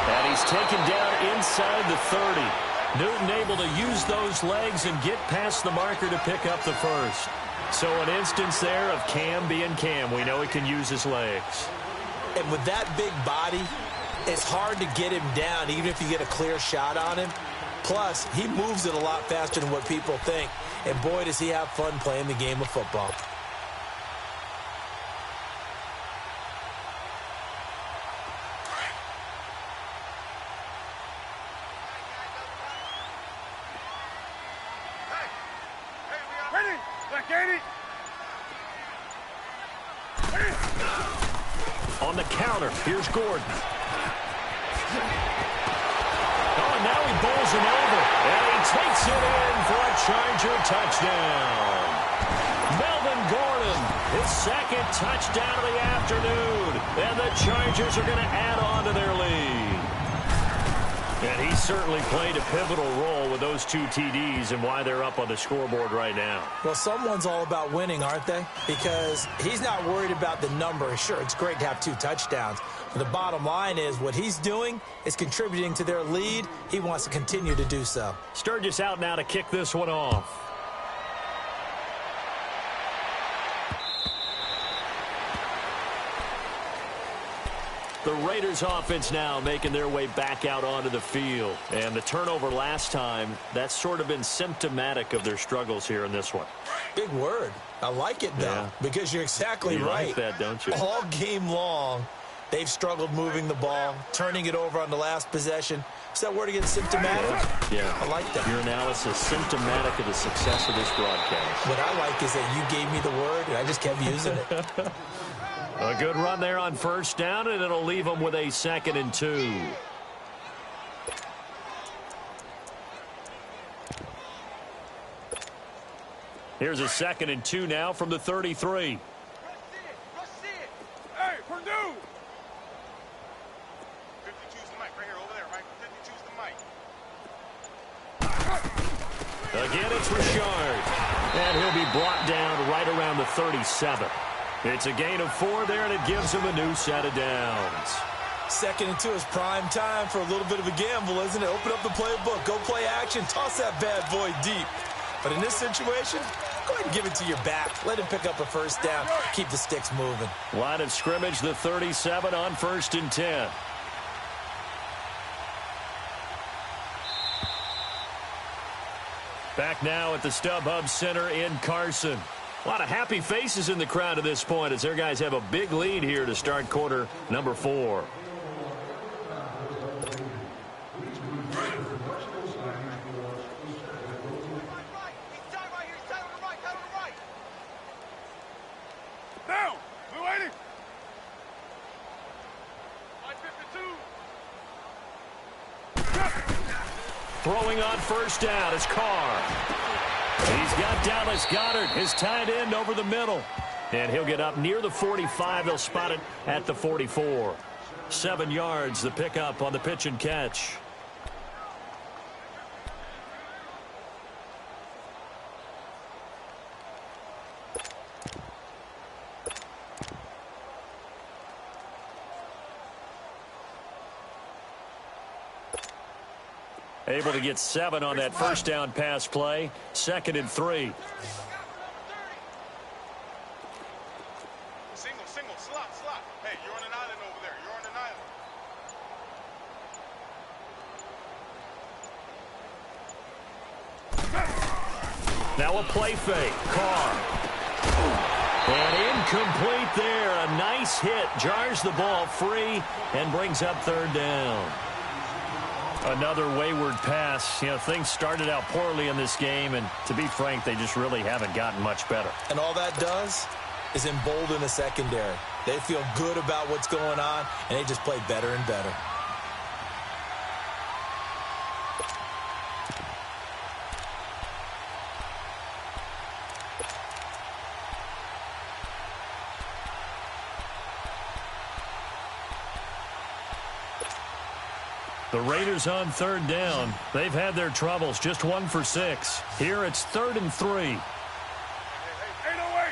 And he's taken down inside the 30. Newton able to use those legs and get past the marker to pick up the first. So an instance there of Cam being Cam. We know he can use his legs. And with that big body, it's hard to get him down even if you get a clear shot on him. Plus, he moves it a lot faster than what people think. And boy, does he have fun playing the game of football. Ready. Black 80. On the counter, here's Gordon. Oh, and now he bowls him over. And he takes it in for a Charger touchdown. Melvin Gordon, his 2nd touchdown of the afternoon. And the Chargers are going to add on to their lead. And he certainly played a pivotal role with those 2 TDs and why they're up on the scoreboard right now. Well, someone's all about winning, aren't they? Because he's not worried about the number. Sure, it's great to have 2 touchdowns. But the bottom line is what he's doing is contributing to their lead. He wants to continue to do so. Sturgis out now to kick this one off. The Raiders offense now making their way back out onto the field. And the turnover last time, that's sort of been symptomatic of their struggles here in this one. Big word. I like it, though, Yeah. because you're exactly You right. like that, don't you? All game long, they've struggled moving the ball, turning it over on the last possession. Is that word again, symptomatic? Yeah. I like that. Your analysis symptomatic of the success of this broadcast. What I like is that you gave me the word, and I just kept using it. A good run there on 1st down, and it'll leave them with a 2nd and 2. Here's a 2nd and 2 now from the 33. Let's see it. Hey, Purdue. 52's the mic right here, over there, Mike. 52's the mic. Again, it's Richard. And he'll be brought down right around the 37. It's a gain of 4 there, and it gives him a new set of downs. 2nd and 2 is prime time for a little bit of a gamble, isn't it? Open up the playbook, go play action, toss that bad boy deep. But in this situation, go ahead and give it to your back. Let him pick up a 1st down, keep the sticks moving. Line of scrimmage, the 37 on 1st and 10. Back now at the StubHub Center in Carson. A lot of happy faces in the crowd at this point as their guys have a big lead here to start quarter number 4. Down. We're waiting. Throwing on 1st down is Carr. He's got Dallas Goedert, his tight end, over the middle. And he'll get up near the 45. They'll spot it at the 44. 7 yards, the pickup on the pitch and catch. Able to get 7 on that 1st down pass play. 2nd and 3. Single, slot. Hey, you're on an island over there. You're on an island. Now a play fake. Carr. And incomplete there. A nice hit. Jars the ball free and brings up third down. Another wayward pass. You know, things started out poorly in this game, and to be frank, they just really haven't gotten much better. And all that does is embolden the secondary. They feel good about what's going on, and they just play better and better. The Raiders on third down. They've had their troubles, just 1 for 6. Here it's 3rd and 3. Hey, no way.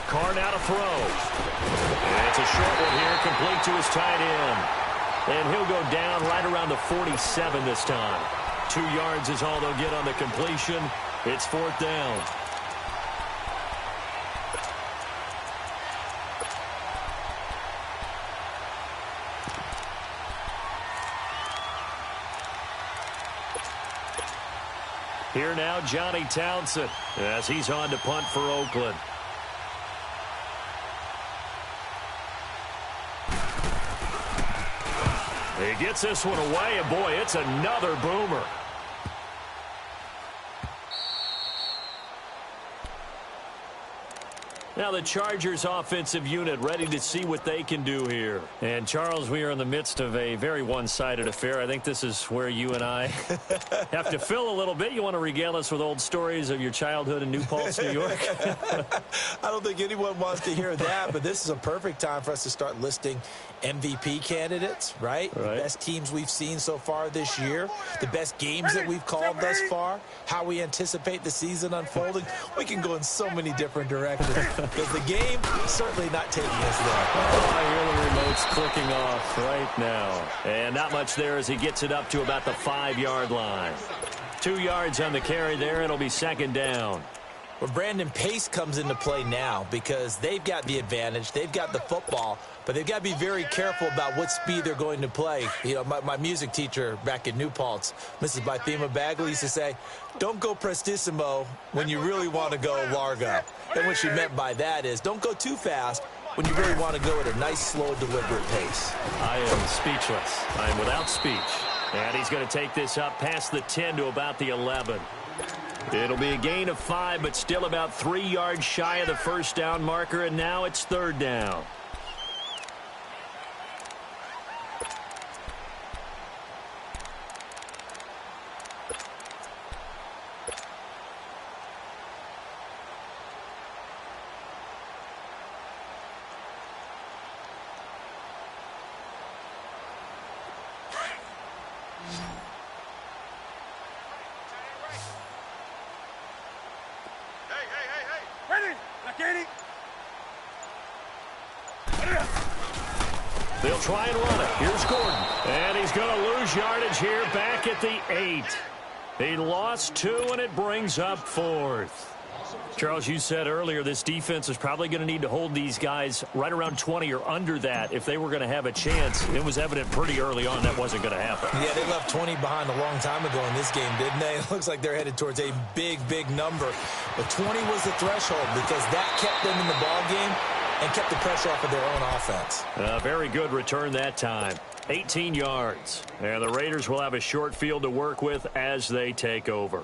Carr now to throw. It's a short one here, complete to his tight end. And he'll go down right around the 47 this time. 2 yards is all they'll get on the completion. It's 4th down. Here now, Johnny Townsend, as he's on to punt for Oakland. He gets this one away, and boy, it's another boomer. Now the Chargers offensive unit ready to see what they can do here. And Charles, we are in the midst of a very one-sided affair. I think this is where you and I have to fill a little bit. You want to regale us with old stories of your childhood in New Paltz, New York? I don't think anyone wants to hear that, but this is a perfect time for us to start listing MVP candidates, right? The best teams we've seen so far this year, the best games that we've called thus far, how we anticipate the season unfolding. We can go in so many different directions because the game is certainly not taking us there. Oh, I hear the remote's clicking off right now. And not much there as he gets it up to about the 5-yard line. 2 yards on the carry there. It'll be 2nd down. Well, Brandon, pace comes into play now because they've got the advantage. They've got the football, but they've got to be very careful about what speed they're going to play. You know, my music teacher back in New Paltz, Mrs. Bythema Bagley, used to say, don't go prestissimo when you really want to go largo. And what she meant by that is don't go too fast when you really want to go at a nice, slow, deliberate pace. I am speechless. I am without speech. And he's going to take this up past the 10 to about the 11. It'll be a gain of 5, but still about 3 yards shy of the first down marker, and now it's 3rd down. They'll try and run it. Here's Gordon. And he's going to lose yardage here back at the 8. He lost 2, and it brings up 4th. Charles, you said earlier this defense is probably going to need to hold these guys right around 20 or under that if they were going to have a chance. It was evident pretty early on that wasn't going to happen. Yeah, they left 20 behind a long time ago in this game, didn't they? It looks like they're headed towards a big, big number. But 20 was the threshold because that kept them in the ball game and kept the pressure off of their own offense. A very good return that time. 18 yards. And the Raiders will have a short field to work with as they take over.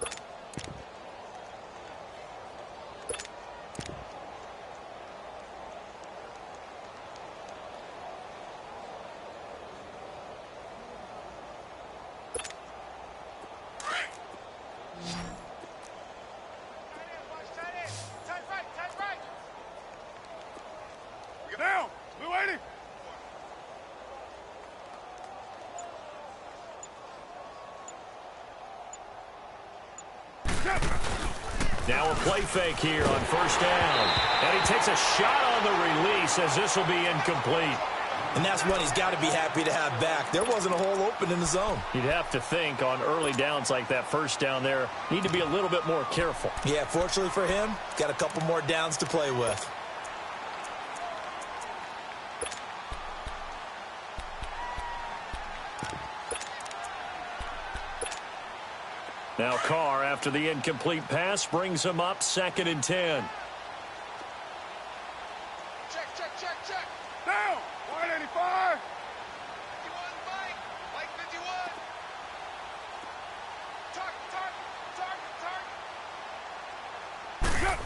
Now a play fake here on 1st down. And he takes a shot on the release as this will be incomplete. And that's one he's got to be happy to have back. There wasn't a hole open in the zone. You'd have to think on early downs like that 1st down there, need to be a little bit more careful. Yeah, fortunately for him, got a couple more downs to play with. Now Carr, after the incomplete pass, brings him up 2nd and 10. Check, check, check, check. Down. 185. 51, Mike. Mike 51. Target.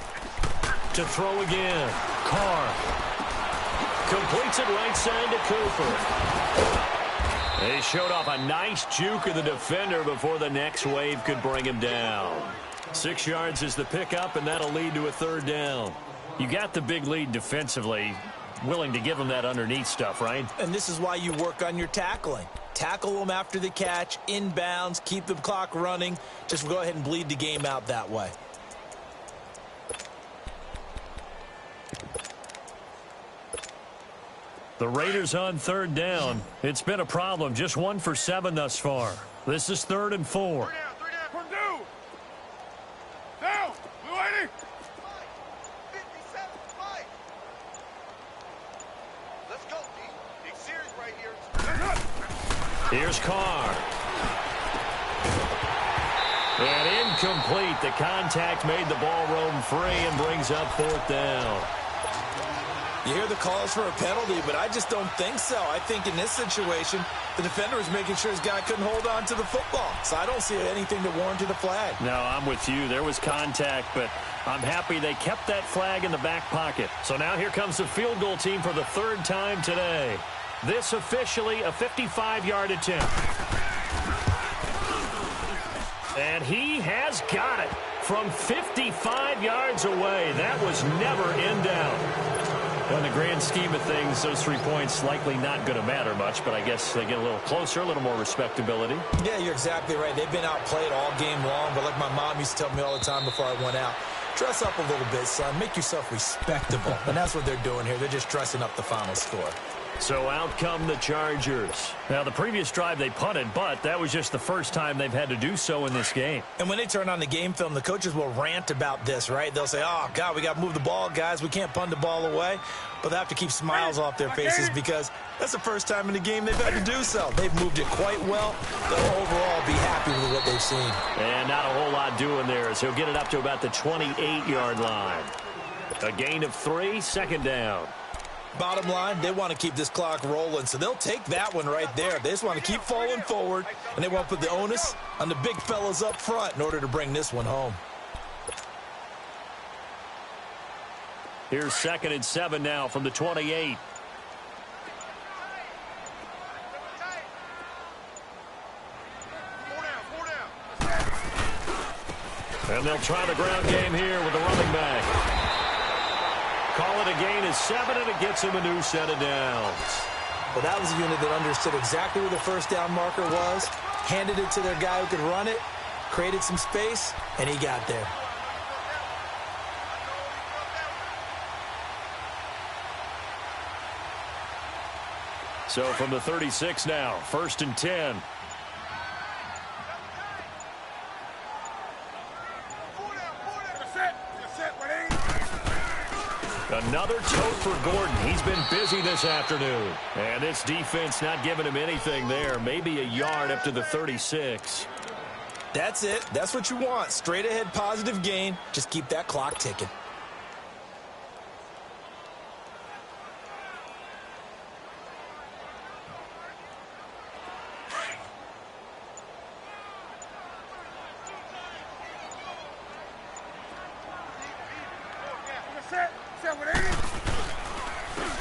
To throw again. Carr completes it right side to Cooper. They showed off a nice juke of the defender before the next wave could bring him down. 6 yards is the pickup, and that'll lead to a 3rd down. You got the big lead defensively. Willing to give them that underneath stuff, right? And this is why you work on your tackling. Tackle them after the catch, inbounds, keep the clock running. Just go ahead and bleed the game out that way. The Raiders on 3rd down. It's been a problem. Just 1 for 7 thus far. This is 3rd and 4. 3 down, 3 down. Purdue. Down. Blue 80. 57, 5. Let's go, D. Big series right here. Here's Carr. And incomplete. The contact made the ball roam free and brings up 4th down. You hear the calls for a penalty, but I just don't think so. I think in this situation, the defender was making sure his guy couldn't hold on to the football. So I don't see anything to warrant a flag. No, I'm with you. There was contact, but I'm happy they kept that flag in the back pocket. So now here comes the field goal team for the 3rd time today. This officially a 55-yard attempt. And he has got it from 55 yards away. That was never in doubt. In the grand scheme of things, those 3 points likely not going to matter much, but I guess they get a little closer, a little more respectability. Yeah, you're exactly right. They've been outplayed all game long, but like my mom used to tell me all the time before I went out, dress up a little bit, son. Make yourself respectable. And that's what they're doing here. They're just dressing up the final score. So out come the Chargers. Now, the previous drive they punted, but that was just the first time they've had to do so in this game. And when they turn on the game film, the coaches will rant about this, right? They'll say, oh, God, we got to move the ball, guys. We can't punt the ball away. But they have to keep smiles off their faces because that's the first time in the game they've had to do so. They've moved it quite well. They'll overall be happy with what they've seen. And not a whole lot doing there, as he'll get it up to about the 28-yard line. A gain of 3, 2nd down. Bottom line, they want to keep this clock rolling, so they'll take that one right there. They just want to keep falling forward, and they want to put the onus on the big fellas up front in order to bring this one home. Here's 2nd and 7 now from the 28. And they'll try the ground game here with the running back. Call it a gain of 7, and it gets him a new set of downs. Well, that was a unit that understood exactly where the first down marker was, handed it to their guy who could run it, created some space, and he got there. So from the 36 now, 1st and 10. Another tote for Gordon. He's been busy this afternoon. And this defense not giving him anything there. Maybe a yard up to the 36. That's it. That's what you want. Straight ahead positive gain. Just keep that clock ticking.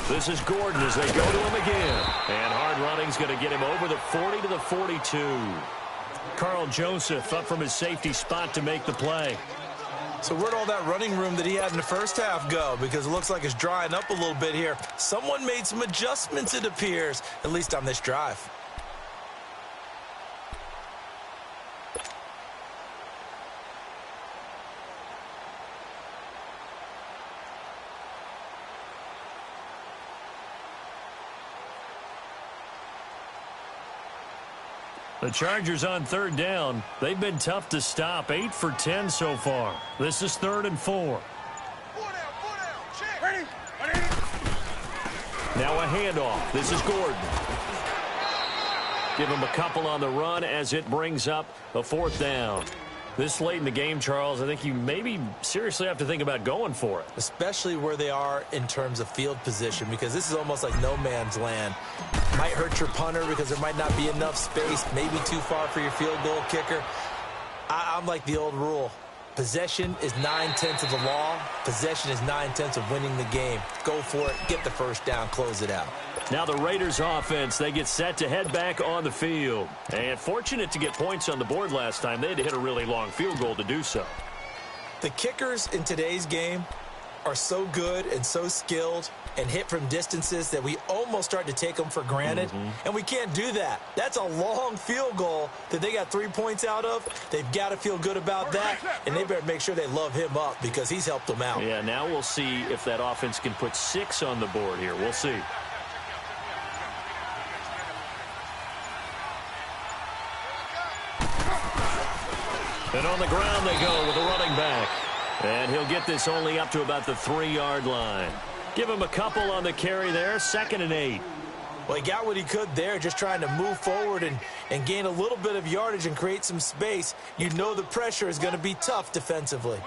This is Gordon as they go to him again. And hard running's going to get him over the 40 to the 42. Carl Joseph up from his safety spot to make the play. So where'd all that running room that he had in the first half go? Because it looks like it's drying up a little bit here. Someone made some adjustments, it appears, at least on this drive. The Chargers on 3rd down. They've been tough to stop. 8 for 10 so far. This is 3rd and 4. 4 down, check. Ready? Now a handoff. This is Gordon. Give him a couple on the run as it brings up a 4th down. This late in the game, Charles, I think you maybe seriously have to think about going for it. Especially where they are in terms of field position, because this is almost like no man's land. Might hurt your punter because there might not be enough space, maybe too far for your field goal kicker. I'm like the old rule. Possession is 9/10 of the law. Possession is 9/10 of winning the game. Go for it, get the first down, close it out. Now the Raiders offense, they get set to head back on the field. And fortunate to get points on the board last time. They had to hit a really long field goal to do so. The kickers in today's game are so good and so skilled and hit from distances that we almost start to take them for granted. And we can't do that. That's a long field goal that they got 3 points out of. They've got to feel good about that, and they better make sure they love him up because he's helped them out. Yeah, now we'll see if that offense can put 6 on the board here. We'll see. And on the ground they go with a running back. And he'll get this only up to about the 3-yard line. Give him a couple on the carry there, 2nd and 8. Well, he got what he could there, just trying to move forward and gain a little bit of yardage and create some space. You know the pressure is going to be tough defensively.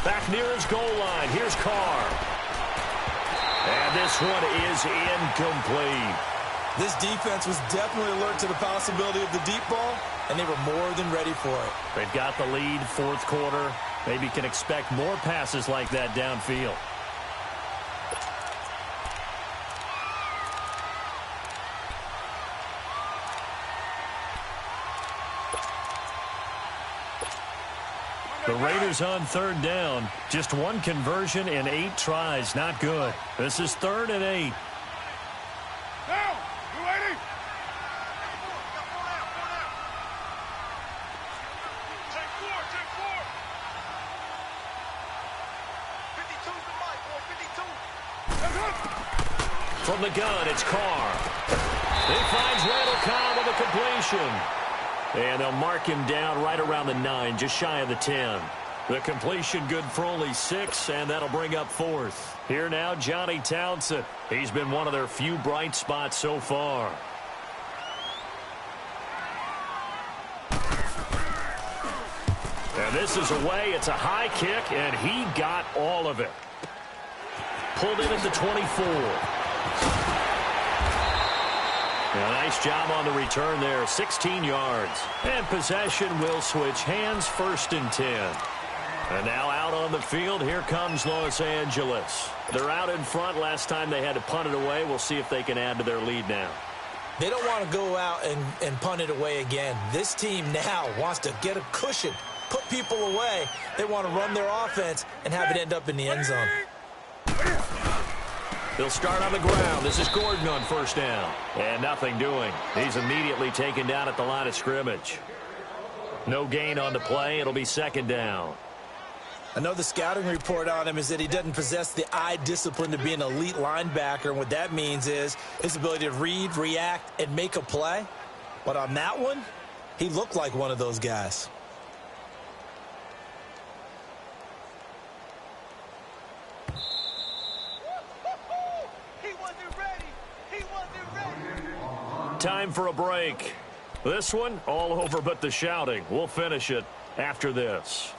Back near his goal line. Here's Carr. And this one is incomplete. This defense was definitely alert to the possibility of the deep ball, and they were more than ready for it. They've got the lead, 4th quarter. Maybe can expect more passes like that downfield. The Raiders on 3rd down. Just 1 conversion in 8 tries. Not good. This is 3rd and 8. Down! You ready? Take 4, take 4. 52 to Mike, boy, 52. From the gun, it's Carr. He finds Randall Cobb with a completion. And they'll mark him down right around the 9, just shy of the 10. The completion good for only 6, and that'll bring up 4th. Here now, Johnny Townsend. He's been one of their few bright spots so far. And this is away. It's a high kick, and he got all of it. Pulled in at the 24. A nice job on the return there, 16 yards. And possession will switch hands, 1st and 10. And now out on the field, here comes Los Angeles. They're out in front. Last time they had to punt it away. We'll see if they can add to their lead now. They don't want to go out and punt it away again. This team now wants to get a cushion, put people away. They want to run their offense and have it end up in the end zone. They'll start on the ground. This is Gordon on 1st down. And nothing doing. He's immediately taken down at the line of scrimmage. No gain on the play. It'll be 2nd down. I know the scouting report on him is that he doesn't possess the eye discipline to be an elite linebacker. And what that means is his ability to read, react, and make a play. But on that one, he looked like one of those guys. Time for a break. This one, all over but the shouting. We'll finish it after this.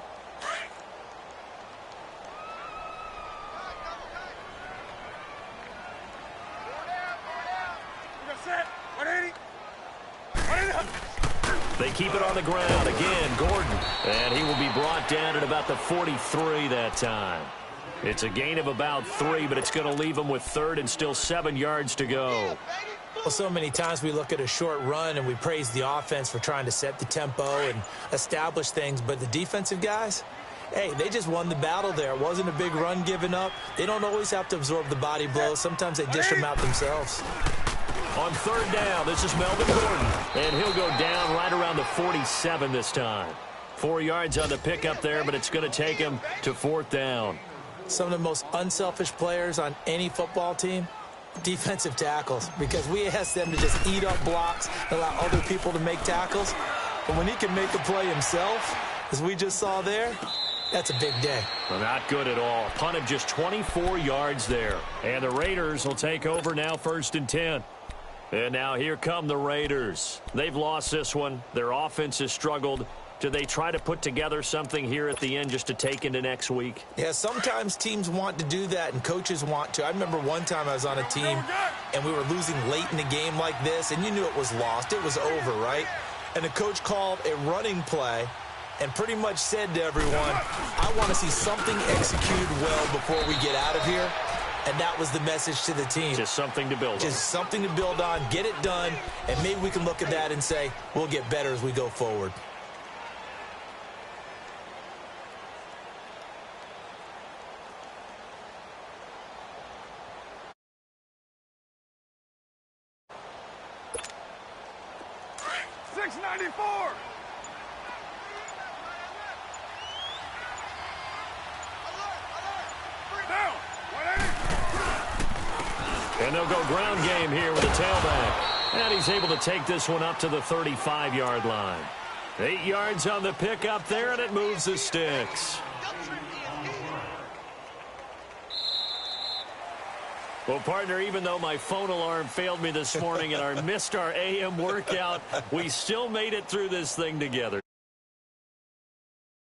They keep it on the ground. Again, Gordon. And he will be brought down at about the 43 that time. It's a gain of about 3, but it's going to leave him with 3rd and still 7 yards to go. Well, so many times we look at a short run and we praise the offense for trying to set the tempo and establish things, but the defensive guys, hey, they just won the battle there. It wasn't a big run given up. They don't always have to absorb the body blows. Sometimes they dish them out themselves. On 3rd down, this is Melvin Gordon, and he'll go down right around the 47 this time. 4 yards on the pickup there, but it's going to take him to 4th down. Some of the most unselfish players on any football team, defensive tackles, because we ask them to just eat up blocks and allow other people to make tackles. But when he can make a play himself, as we just saw there, that's a big day. Well, not good at all. Punt of just 24 yards there. And the Raiders will take over now, 1st and 10. And now here come the Raiders. They've lost this one. Their offense has struggled. Do they try to put together something here at the end just to take into next week? Yeah, sometimes teams want to do that and coaches want to. I remember one time I was on a team and we were losing late in the game like this, and you knew it was lost. It was over, right? And the coach called a running play and pretty much said to everyone, I want to see something executed well before we get out of here. And that was the message to the team. Just something to build on. Just something to build on, get it done, and maybe we can look at that and say, we'll get better as we go forward. .694. Down. 180. And they'll go ground game here with a tailback. And he's able to take this one up to the 35-yard line. 8 yards on the pickup there, and it moves the sticks. Well, partner, even though my phone alarm failed me this morning and I missed our AM workout, we still made it through this thing together.